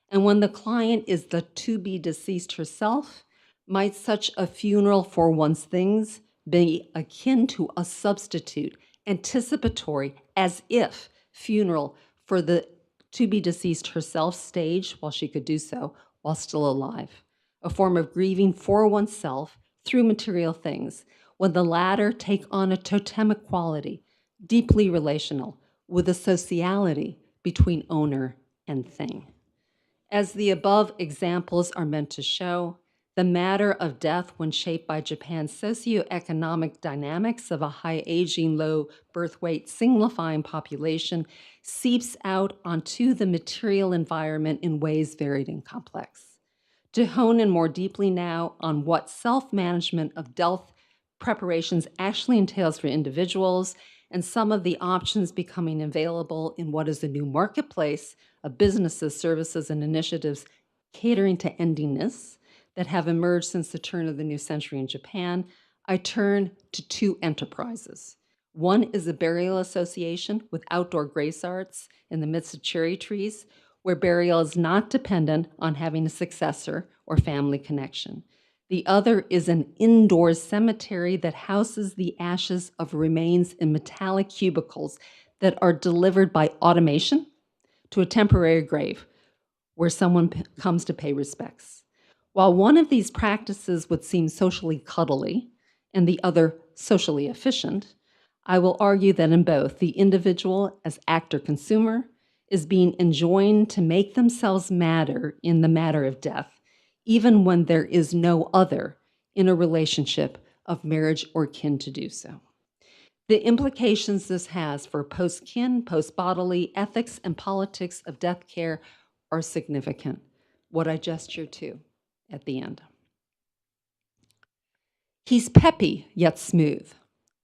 And when the client is the to-be deceased herself, might such a funeral for one's things be akin to a substitute, anticipatory, as if funeral for the to-be deceased herself staged while she could do so while still alive, a form of grieving for oneself through material things, when the latter take on a totemic quality, deeply relational, with a sociality between owner and thing. As the above examples are meant to show, the matter of death, when shaped by Japan's socioeconomic dynamics of a high aging, low birth weight, singlifying population, seeps out onto the material environment in ways varied and complex. To hone in more deeply now on what self-management of death preparations actually entails for individuals, and some of the options becoming available in what is the new marketplace of businesses, services, and initiatives catering to endingness that have emerged since the turn of the new century in Japan, I turn to two enterprises. One is a burial association with outdoor grace arts in the midst of cherry trees, where burial is not dependent on having a successor or family connection. The other is an indoor cemetery that houses the ashes of remains in metallic cubicles that are delivered by automation to a temporary grave where someone comes to pay respects. While one of these practices would seem socially cuddly and the other socially efficient, I will argue that in both, the individual as actor-consumer is being enjoined to make themselves matter in the matter of death, even when there is no other in a relationship of marriage or kin to do so. The implications this has for post-kin, post-bodily ethics and politics of death care are significant. What I gesture to at the end. He's peppy yet smooth.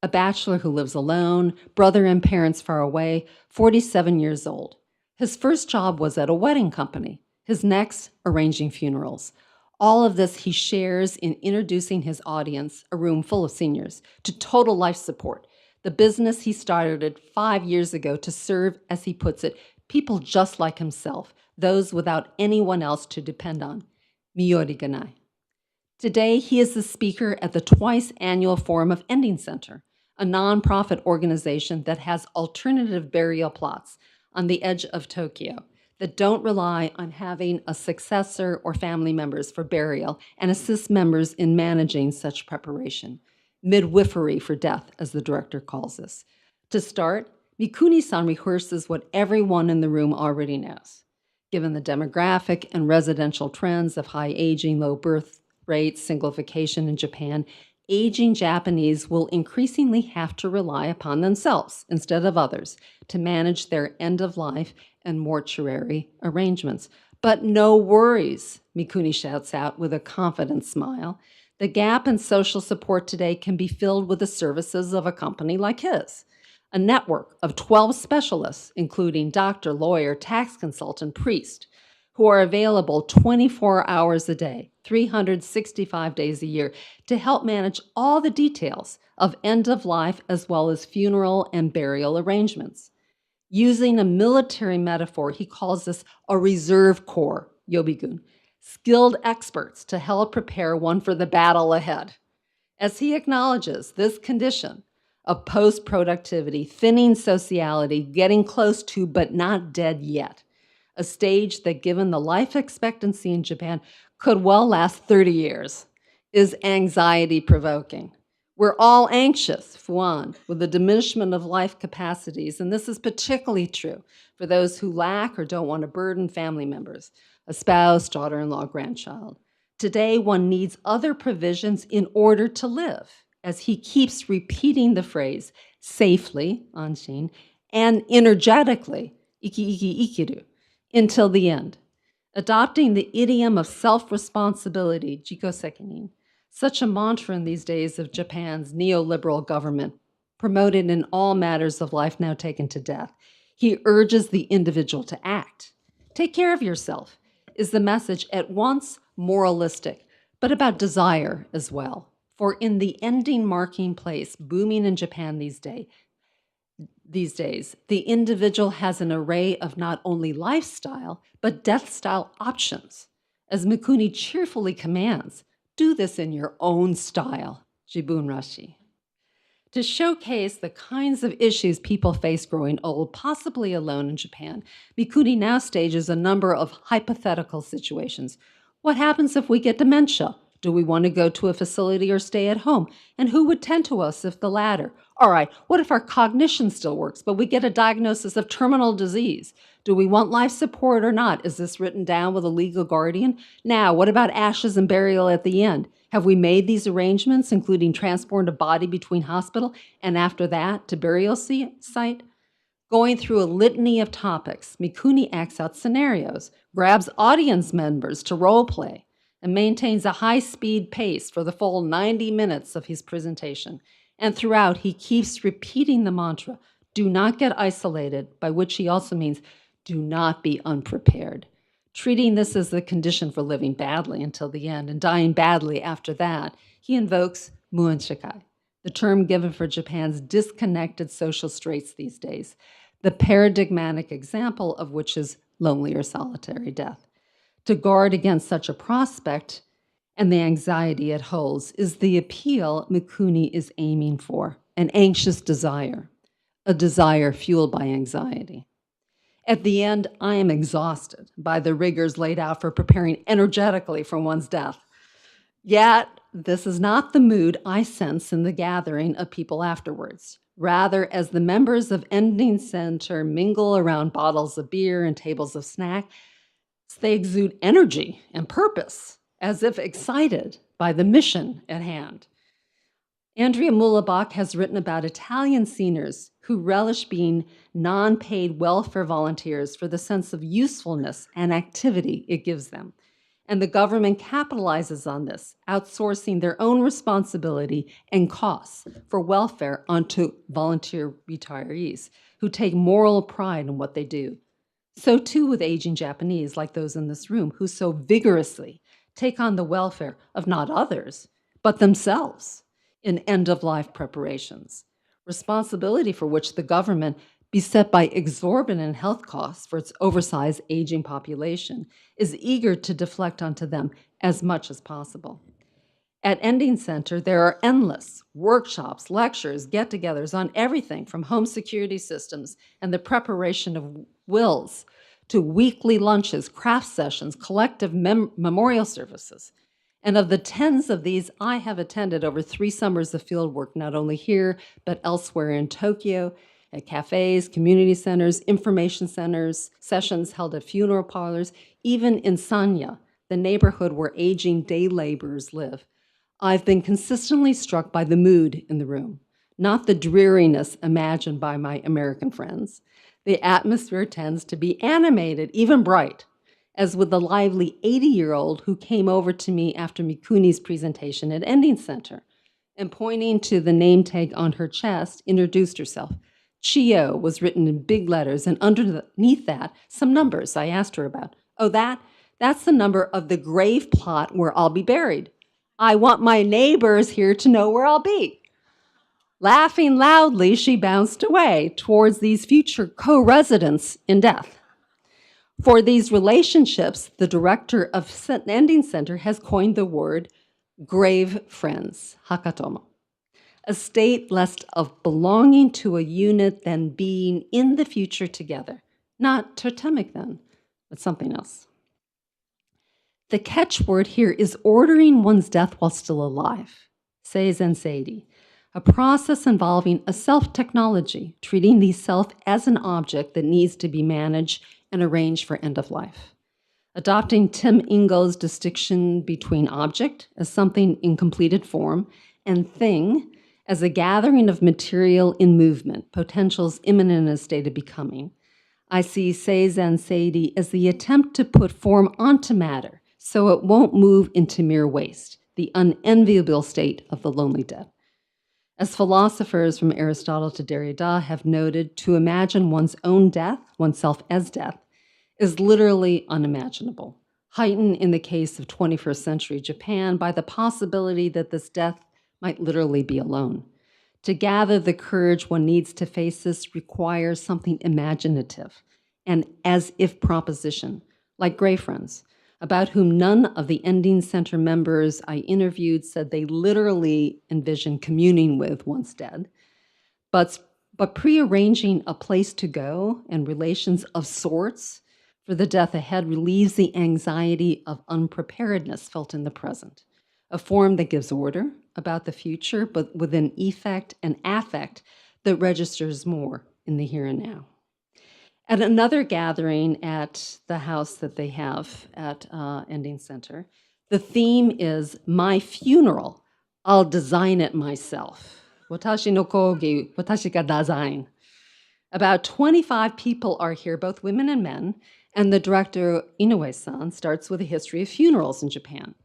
A bachelor who lives alone, brother and parents far away, 47 years old. His first job was at a wedding company. His next, arranging funerals. All of this he shares in introducing his audience, a room full of seniors, to Total Life Support, the business he started 5 years ago to serve, as he puts it, people just like himself, those without anyone else to depend on. Miyori Ganai. Today, he is the speaker at the twice annual Forum of Ending Center, a nonprofit organization that has alternative burial plots on the edge of Tokyo that don't rely on having a successor or family members for burial and assist members in managing such preparation. Midwifery for death, as the director calls this. To start, Mikuni-san rehearses what everyone in the room already knows. Given the demographic and residential trends of high aging, low birth rates, singlification in Japan, aging Japanese will increasingly have to rely upon themselves instead of others to manage their end-of-life and mortuary arrangements. But no worries, Mikuni shouts out with a confident smile. The gap in social support today can be filled with the services of a company like his. A network of 12 specialists, including doctor, lawyer, tax consultant, priest, who are available 24 hours a day, 365 days a year, to help manage all the details of end-of-life as well as funeral and burial arrangements. Using a military metaphor, he calls this a reserve corps, Yobigun, skilled experts to help prepare one for the battle ahead. As he acknowledges this condition of post-productivity, thinning sociality, getting close to but not dead yet, a stage that, given the life expectancy in Japan, could well last 30 years, is anxiety-provoking. We're all anxious, Fuan, with the diminishment of life capacities, and this is particularly true for those who lack or don't want to burden family members, a spouse, daughter-in-law, grandchild. Today, one needs other provisions in order to live, as he keeps repeating the phrase, safely, anshin, and energetically, iki iki ikiru, until the end. Adopting the idiom of self-responsibility, jikosekinin, such a mantra in these days of Japan's neoliberal government, promoted in all matters of life now taken to death. He urges the individual to act. Take care of yourself is the message at once moralistic, but about desire as well. For in the ending marking place booming in Japan these days, the individual has an array of not only lifestyle, but death-style options. As Mikuni cheerfully commands, do this in your own style, Jibun Rashi. To showcase the kinds of issues people face growing old, possibly alone in Japan, Mikuni now stages a number of hypothetical situations. What happens if we get dementia? Do we want to go to a facility or stay at home? And who would tend to us if the latter? All right, what if our cognition still works, but we get a diagnosis of terminal disease? Do we want life support or not? Is this written down with a legal guardian? Now, what about ashes and burial at the end? Have we made these arrangements, including transport of body between hospital and after that to burial site? Going through a litany of topics, Mikuni acts out scenarios, grabs audience members to role play, and maintains a high-speed pace for the full 90 minutes of his presentation. And throughout, he keeps repeating the mantra, do not get isolated, by which he also means do not be unprepared, treating this as the condition for living badly until the end and dying badly after that. He invokes muenshikai, the term given for Japan's disconnected social straits these days, the paradigmatic example of which is lonely or solitary death. To guard against such a prospect and the anxiety it holds is the appeal Mikuni is aiming for, an anxious desire, a desire fueled by anxiety. At the end, I am exhausted by the rigors laid out for preparing energetically for one's death. Yet, this is not the mood I sense in the gathering of people afterwards. Rather, as the members of Ending Center mingle around bottles of beer and tables of snack, they exude energy and purpose, as if excited by the mission at hand. Andrea Muhlbach has written about Italian seniors who relish being non-paid welfare volunteers for the sense of usefulness and activity it gives them. And the government capitalizes on this, outsourcing their own responsibility and costs for welfare onto volunteer retirees who take moral pride in what they do. So too with aging Japanese, like those in this room, who so vigorously take on the welfare of not others, but themselves in end-of-life preparations, responsibility for which the government, beset by exorbitant health costs for its oversized aging population, is eager to deflect onto them as much as possible. At Ending Center, there are endless workshops, lectures, get-togethers on everything from home security systems and the preparation of wills to weekly lunches, craft sessions, collective memorial services. And of the tens of these, I have attended over 3 summers of field work, not only here, but elsewhere in Tokyo, at cafes, community centers, information centers, sessions held at funeral parlors, even in Sanya, the neighborhood where aging day laborers live. I've been consistently struck by the mood in the room, not the dreariness imagined by my American friends. The atmosphere tends to be animated, even bright, as with the lively 80-year-old who came over to me after Mikuni's presentation at Ending Center and, pointing to the name tag on her chest, introduced herself. Chio was written in big letters, and underneath that, some numbers I asked her about. Oh, that's the number of the grave plot where I'll be buried. I want my neighbors here to know where I'll be. Laughing loudly, she bounced away towards these future co-residents in death. For these relationships, the director of Ending Center has coined the word grave friends, hakatomo, a state less of belonging to a unit than being in the future together. Not totemic then, but something else. The catchword here is ordering one's death while still alive, Seizen Seiri, a process involving a self-technology, treating the self as an object that needs to be managed and arranged for end of life. Adopting Tim Ingo's distinction between object as something in completed form and thing as a gathering of material in movement, potentials imminent in a state of becoming, I see Seizen Seiri as the attempt to put form onto matter so it won't move into mere waste, the unenviable state of the lonely dead. As philosophers from Aristotle to Derrida have noted, to imagine one's own death, oneself as death, is literally unimaginable, heightened in the case of 21st century Japan by the possibility that this death might literally be alone. To gather the courage one needs to face this requires something imaginative, an as-if proposition, like grave friends, about whom none of the Ending Center members I interviewed said they literally envisioned communing with once dead, but prearranging a place to go and relations of sorts for the death ahead relieves the anxiety of unpreparedness felt in the present, a form that gives order about the future, but with an effect and affect that registers more in the here and now. At another gathering at the house that they have at Ending Center, the theme is my funeral. I'll design it myself. Watashi no kogi, watashi ga design. About 25 people are here, both women and men, and the director, Inoue-san, starts with a history of funerals in Japan.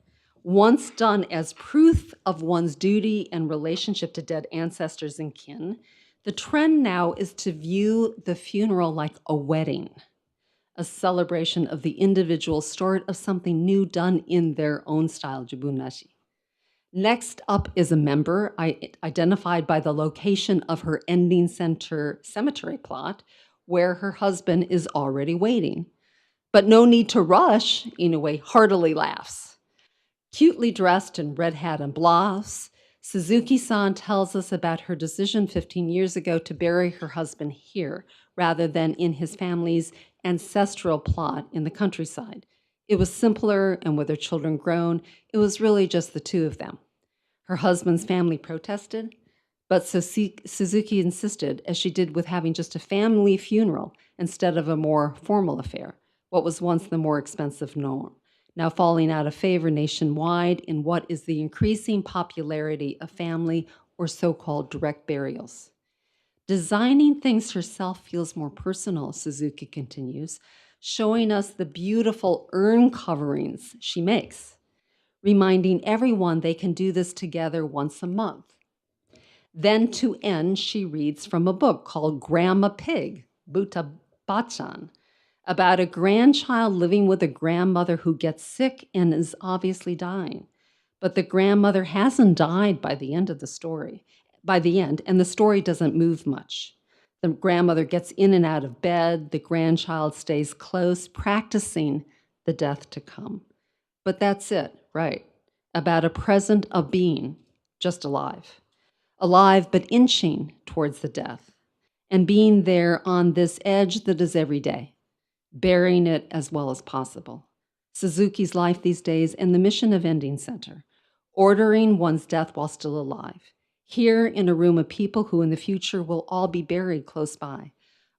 Once done as proof of one's duty and relationship to dead ancestors and kin, the trend now is to view the funeral like a wedding, a celebration of the individual start of something new done in their own style, jibunnashi. Next up is a member identified by the location of her Ending Center cemetery plot, where her husband is already waiting. But no need to rush, Inoue heartily laughs. Cutely dressed in red hat and blouse, Suzuki-san tells us about her decision 15 years ago to bury her husband here rather than in his family's ancestral plot in the countryside. It was simpler, and with their children grown, it was really just the two of them. Her husband's family protested, but Suzuki insisted, as she did with having just a family funeral instead of a more formal affair, what was once the more expensive norm, now falling out of favor nationwide in what is the increasing popularity of family or so-called direct burials. Designing things herself feels more personal, Suzuki continues, showing us the beautiful urn coverings she makes, reminding everyone they can do this together once a month. Then to end, she reads from a book called Grandma Pig, Buta Bachan, about a grandchild living with a grandmother who gets sick and is obviously dying. But the grandmother hasn't died by the end, and the story doesn't move much. The grandmother gets in and out of bed, the grandchild stays close, practicing the death to come. But that's it, right? About a present of being, just alive. Alive but inching towards the death, and being there on this edge that is every day, bearing it as well as possible. Suzuki's life these days and the mission of Ending Center, ordering one's death while still alive, here in a room of people who in the future will all be buried close by,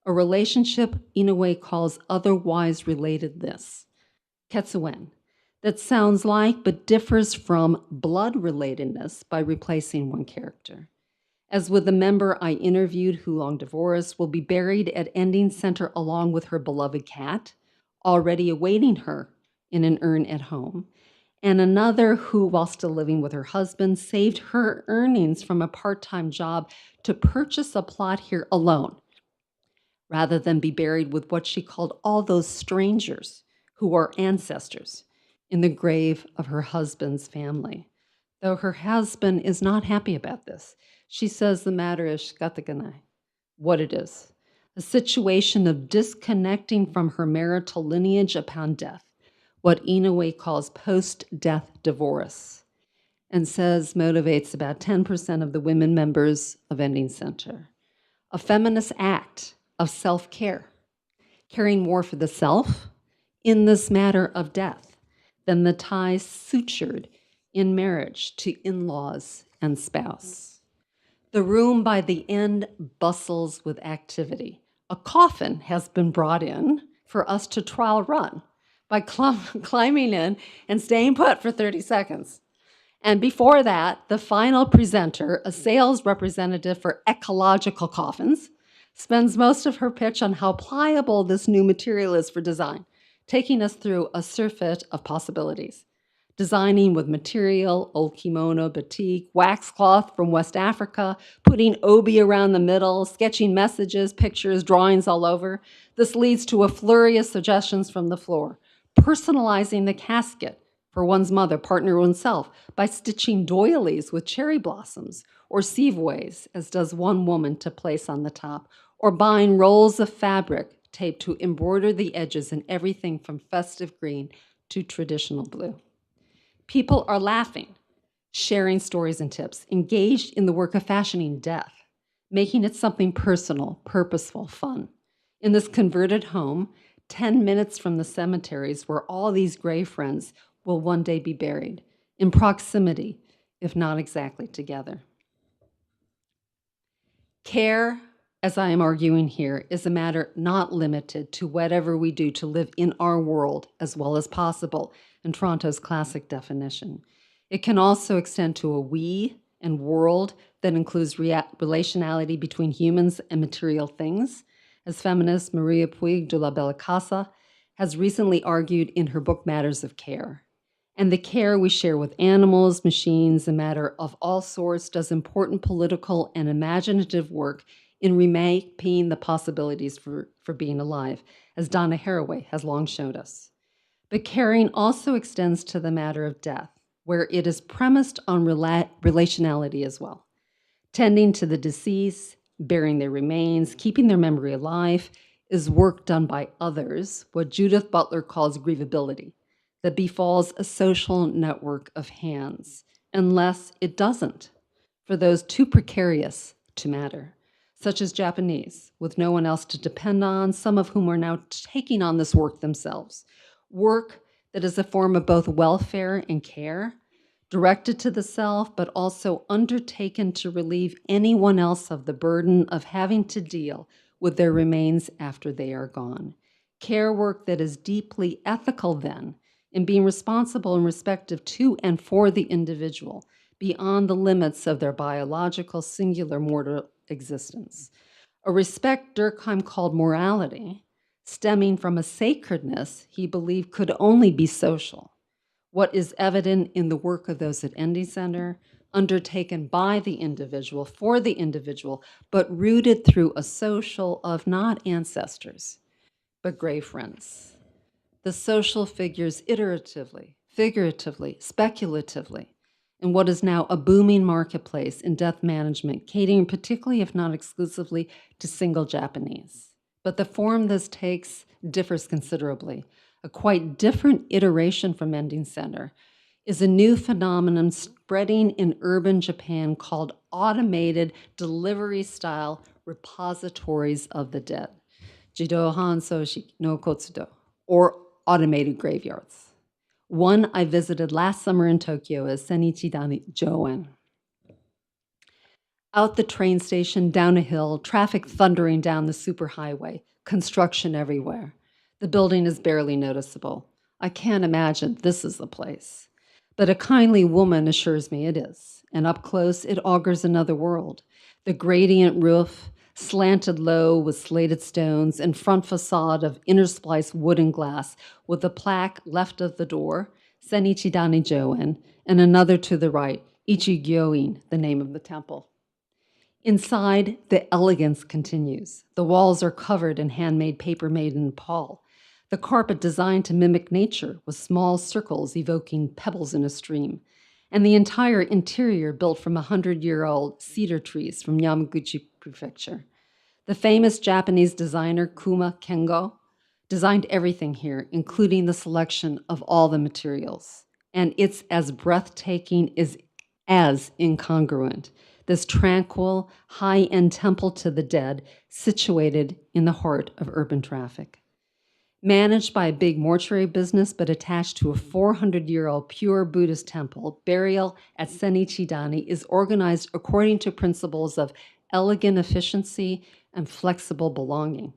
a relationship Inoue calls otherwise relatedness, Ketsuen, that sounds like but differs from blood relatedness by replacing one character. As with the member I interviewed who long divorced, will be buried at Ending Center along with her beloved cat, already awaiting her in an urn at home, and another who, while still living with her husband, saved her earnings from a part-time job to purchase a plot here alone, rather than be buried with what she called all those strangers who are ancestors in the grave of her husband's family. Though her husband is not happy about this, she says the matter is shikataganai, what it is, a situation of disconnecting from her marital lineage upon death, what Inoue calls post-death divorce, and says motivates about 10% of the women members of Ending Center. A feminist act of self-care, caring more for the self in this matter of death than the ties sutured in marriage to in-laws and spouse. The room by the end bustles with activity. A coffin has been brought in for us to trial run by climbing in and staying put for 30 seconds. And before that, the final presenter, a sales representative for ecological coffins, spends most of her pitch on how pliable this new material is for design, taking us through a surfeit of possibilities. Designing with material, old kimono, batik, waxcloth from West Africa, putting obi around the middle, sketching messages, pictures, drawings all over. This leads to a flurry of suggestions from the floor. Personalizing the casket for one's mother, partner, oneself, by stitching doilies with cherry blossoms, or sieveways, as does one woman, to place on the top, or buying rolls of fabric taped to embroider the edges in everything from festive green to traditional blue. People are laughing, sharing stories and tips, engaged in the work of fashioning death, making it something personal, purposeful, fun. In this converted home, 10 minutes from the cemeteries where all these grave friends will one day be buried, in proximity, if not exactly together. Care, as I am arguing here, is a matter not limited to whatever we do to live in our world as well as possible, in Toronto's classic definition. It can also extend to a we and world that includes relationality between humans and material things, as feminist Maria Puig de la Bella Casa has recently argued in her book Matters of Care. And the care we share with animals, machines, a matter of all sorts, does important political and imaginative work in remapping the possibilities for being alive, as Donna Haraway has long showed us. But caring also extends to the matter of death, where it is premised on relationality as well. Tending to the deceased, burying their remains, keeping their memory alive, is work done by others, what Judith Butler calls grievability, that befalls a social network of hands, unless it doesn't, for those too precarious to matter, such as Japanese, with no one else to depend on, some of whom are now taking on this work themselves. Work that is a form of both welfare and care, directed to the self, but also undertaken to relieve anyone else of the burden of having to deal with their remains after they are gone. Care work that is deeply ethical then, in being responsible and respectful to and for the individual, beyond the limits of their biological singular mortal existence. A respect Durkheim called morality, stemming from a sacredness he believed could only be social. What is evident in the work of those at Endy Center, undertaken by the individual, for the individual, but rooted through a social of not ancestors, but grave friends. The social figures iteratively, figuratively, speculatively, in what is now a booming marketplace in death management, catering particularly, if not exclusively, to single Japanese. But the form this takes differs considerably. A quite different iteration from Endy Center is a new phenomenon spreading in urban Japan called automated delivery-style repositories of the dead, Jidohan Soshi no Kotsudo, or automated graveyards. One I visited last summer in Tokyo is Senichidani Joen. Out the train station, down a hill, traffic thundering down the superhighway, construction everywhere. The building is barely noticeable. I can't imagine this is the place. But a kindly woman assures me it is, and up close it augurs another world. The gradient roof, slanted low with slated stones, and front facade of interspliced wood and glass, with a plaque left of the door, Senichidani Joen, and another to the right, Ichigyoin, the name of the temple. Inside, the elegance continues. The walls are covered in handmade paper made in Nepal. The carpet designed to mimic nature with small circles evoking pebbles in a stream, and the entire interior built from 100-year-old cedar trees from Yamaguchi Prefecture. The famous Japanese designer Kuma Kengo designed everything here, including the selection of all the materials. And it's as breathtaking as incongruent. This tranquil, high-end temple to the dead situated in the heart of urban traffic. Managed by a big mortuary business but attached to a 400-year-old pure Buddhist temple, burial at Senichidani is organized according to principles of elegant efficiency and flexible belonging.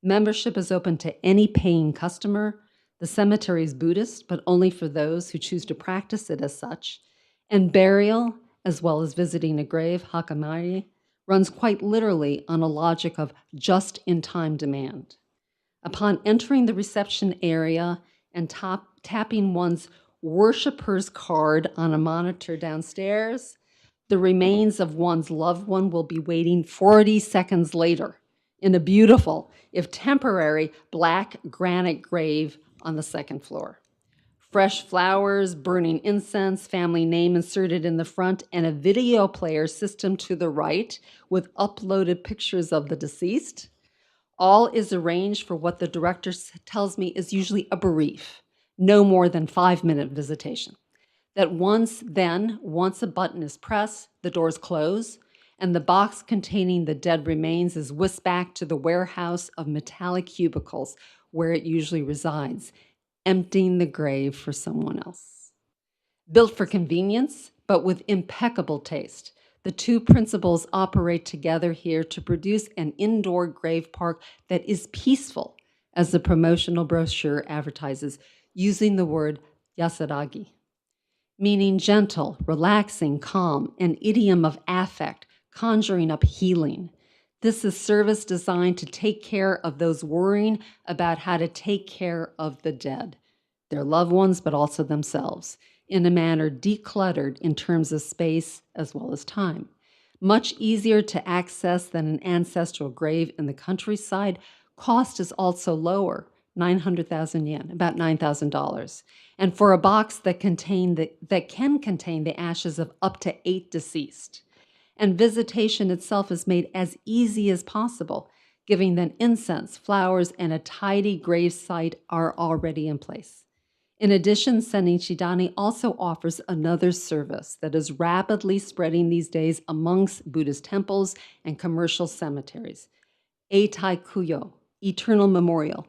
Membership is open to any paying customer. The cemetery is Buddhist, but only for those who choose to practice it as such. And burial, as well as visiting a grave, hakamari, runs quite literally on a logic of just-in-time demand. Upon entering the reception area and tapping one's worshiper's card on a monitor downstairs, the remains of one's loved one will be waiting 40 seconds later in a beautiful, if temporary, black granite grave on the second floor. Fresh flowers, burning incense, family name inserted in the front, and a video player system to the right with uploaded pictures of the deceased. All is arranged for what the director tells me is usually a brief, no more than 5-minute visitation. That once a button is pressed, the doors close, and the box containing the dead remains is whisked back to the warehouse of metallic cubicles where it usually resides, emptying the grave for someone else. Built for convenience, but with impeccable taste, the two principles operate together here to produce an indoor grave park that is peaceful, as the promotional brochure advertises, using the word yasaragi, meaning gentle, relaxing, calm, an idiom of affect, conjuring up healing. This is service designed to take care of those worrying about how to take care of the dead, their loved ones, but also themselves, in a manner decluttered in terms of space as well as time. Much easier to access than an ancestral grave in the countryside. Cost is also lower, 900,000 yen, about $9,000. And for a box that can contain the ashes of up to 8 deceased. And visitation itself is made as easy as possible, giving them incense, flowers, and a tidy grave site are already in place. In addition, Senichidani also offers another service that is rapidly spreading these days amongst Buddhist temples and commercial cemeteries. Eitai Kuyo, eternal memorial.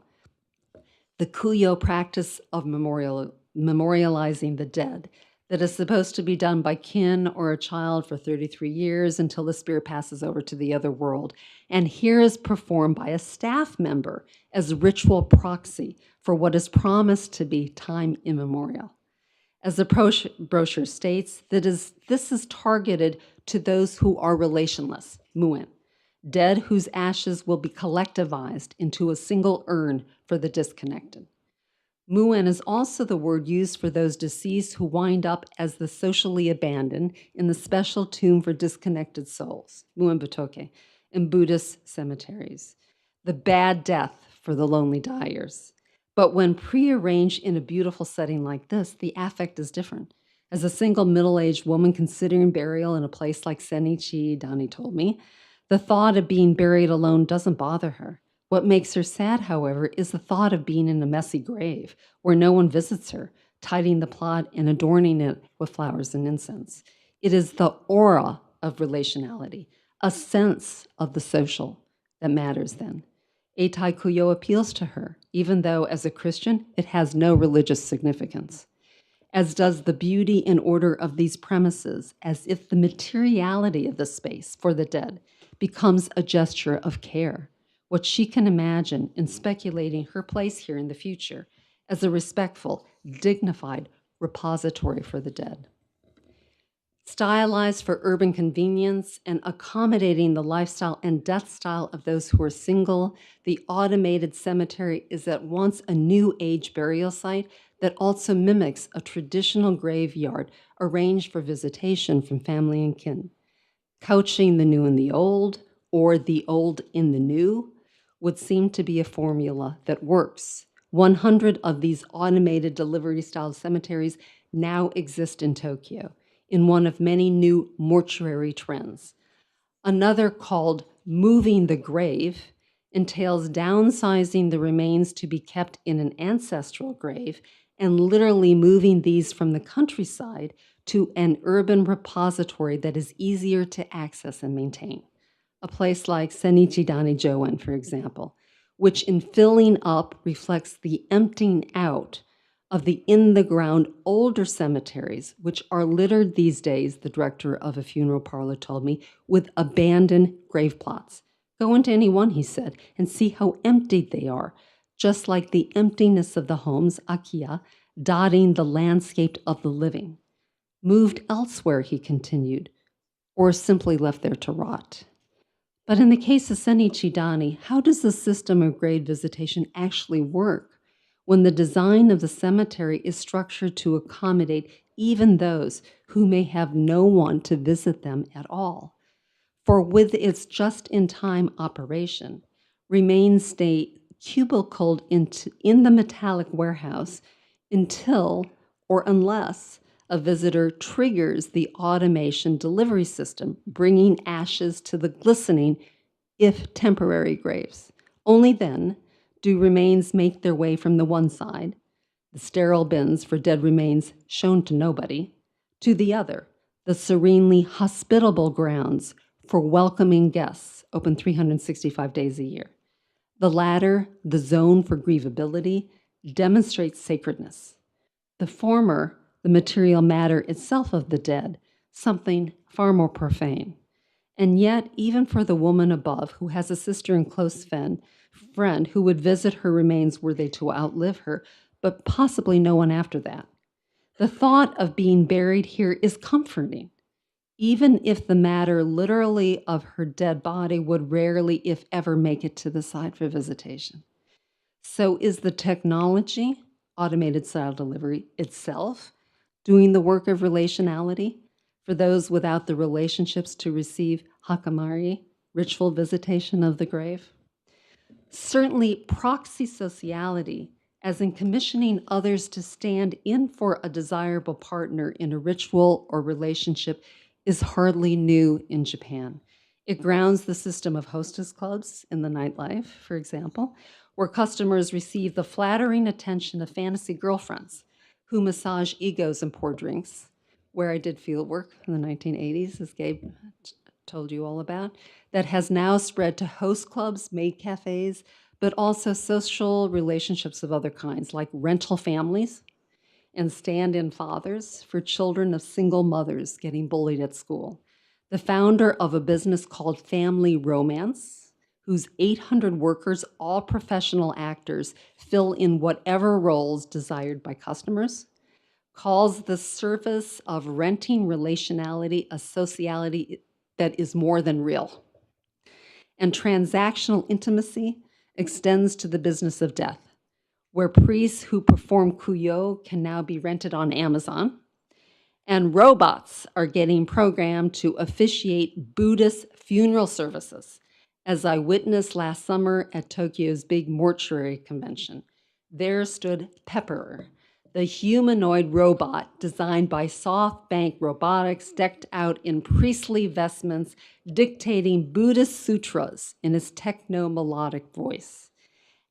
The Kuyo practice of memorializing the dead that is supposed to be done by kin or a child for 33 years until the spirit passes over to the other world. And here is performed by a staff member as ritual proxy for what is promised to be time immemorial. As the brochure states, this is targeted to those who are relationless, mu'en, dead whose ashes will be collectivized into a single urn for the disconnected. Mu'en is also the word used for those deceased who wind up as the socially abandoned in the special tomb for disconnected souls, mu'en butoke, in Buddhist cemeteries. The bad death for the lonely dyers. But when prearranged in a beautiful setting like this, the affect is different. As a single middle-aged woman considering burial in a place like Senichi, Dani told me, the thought of being buried alone doesn't bother her. What makes her sad, however, is the thought of being in a messy grave where no one visits her, tidying the plot and adorning it with flowers and incense. It is the aura of relationality, a sense of the social, that matters then. Eitai Kuyo appeals to her, even though as a Christian, it has no religious significance, as does the beauty and order of these premises, as if the materiality of the space for the dead becomes a gesture of care, what she can imagine in speculating her place here in the future as a respectful, dignified repository for the dead. Stylized for urban convenience and accommodating the lifestyle and death style of those who are single, the automated cemetery is at once a new age burial site that also mimics a traditional graveyard arranged for visitation from family and kin. Couching the new in the old, or the old in the new, would seem to be a formula that works. 100 of these automated delivery-style cemeteries now exist in Tokyo, in one of many new mortuary trends. Another, called moving the grave, entails downsizing the remains to be kept in an ancestral grave and literally moving these from the countryside to an urban repository that is easier to access and maintain. A place like Senichi-dani Joen, for example, which in filling up reflects the emptying out of the in-the-ground older cemeteries, which are littered these days, the director of a funeral parlor told me, with abandoned grave plots. Go into any one, he said, and see how emptied they are, just like the emptiness of the homes, akiya, dotting the landscape of the living. Moved elsewhere, he continued, or simply left there to rot. But in the case of Senichi-dani, how does the system of grave visitation actually work when the design of the cemetery is structured to accommodate even those who may have no one to visit them at all? For with its just-in-time operation, remains stay cubicled in the metallic warehouse until or unless a visitor triggers the automation delivery system, bringing ashes to the glistening, if temporary, graves. Only then do remains make their way from the one side, the sterile bins for dead remains shown to nobody, to the other, the serenely hospitable grounds for welcoming guests, open 365 days a year. The latter, the zone for grievability, demonstrates sacredness. The former, the material matter itself of the dead, something far more profane. And yet, even for the woman above, who has a sister and close friend who would visit her remains were they to outlive her, but possibly no one after that, the thought of being buried here is comforting, even if the matter literally of her dead body would rarely, if ever, make it to the site for visitation. So is the technology, automated style delivery itself, doing the work of relationality for those without the relationships to receive hakamari, ritual visitation of the grave? Certainly, proxy sociality, as in commissioning others to stand in for a desirable partner in a ritual or relationship, is hardly new in Japan. It grounds the system of hostess clubs in the nightlife, for example, where customers receive the flattering attention of fantasy girlfriends who massage egos and pour drinks, where I did field work in the 1980s, as Gabe told you all about, that has now spread to host clubs, maid cafes, but also social relationships of other kinds, like rental families and stand-in fathers for children of single mothers getting bullied at school. The founder of a business called Family Romance, whose 800 workers, all professional actors, fill in whatever roles desired by customers, calls the service of renting relationality a sociality that is more than real. And transactional intimacy extends to the business of death, where priests who perform kuyo can now be rented on Amazon, and robots are getting programmed to officiate Buddhist funeral services, as I witnessed last summer at Tokyo's big mortuary convention. There stood Pepper, the humanoid robot designed by SoftBank Robotics, decked out in priestly vestments, dictating Buddhist sutras in his techno-melodic voice.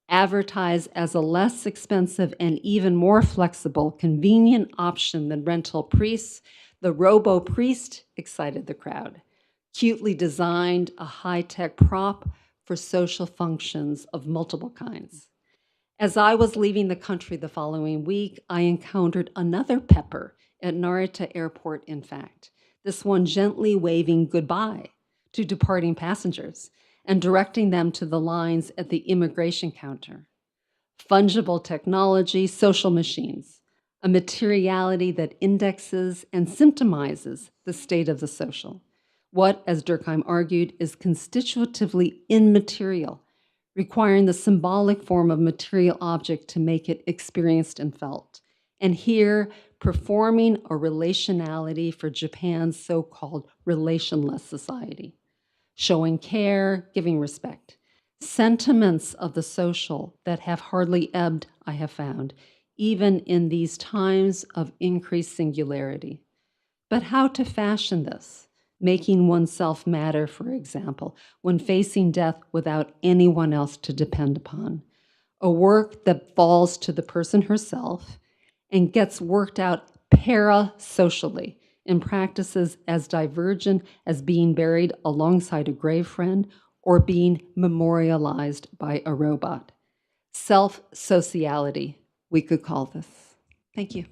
Advertised as a less expensive and even more flexible, convenient option than rental priests, the robo-priest excited the crowd. Cutely designed, a high-tech prop for social functions of multiple kinds. As I was leaving the country the following week, I encountered another Pepper at Narita Airport, in fact, this one gently waving goodbye to departing passengers and directing them to the lines at the immigration counter. Fungible technology, social machines, a materiality that indexes and symptomizes the state of the social. What, as Durkheim argued, is constitutively immaterial, requiring the symbolic form of material object to make it experienced and felt. And here, performing a relationality for Japan's so-called relationless society, showing care, giving respect. Sentiments of the social that have hardly ebbed, I have found, even in these times of increased singularity. But how to fashion this? Making oneself matter, for example, when facing death without anyone else to depend upon. A work that falls to the person herself and gets worked out parasocially in practices as divergent as being buried alongside a grave friend or being memorialized by a robot. Self-sociality, we could call this. Thank you.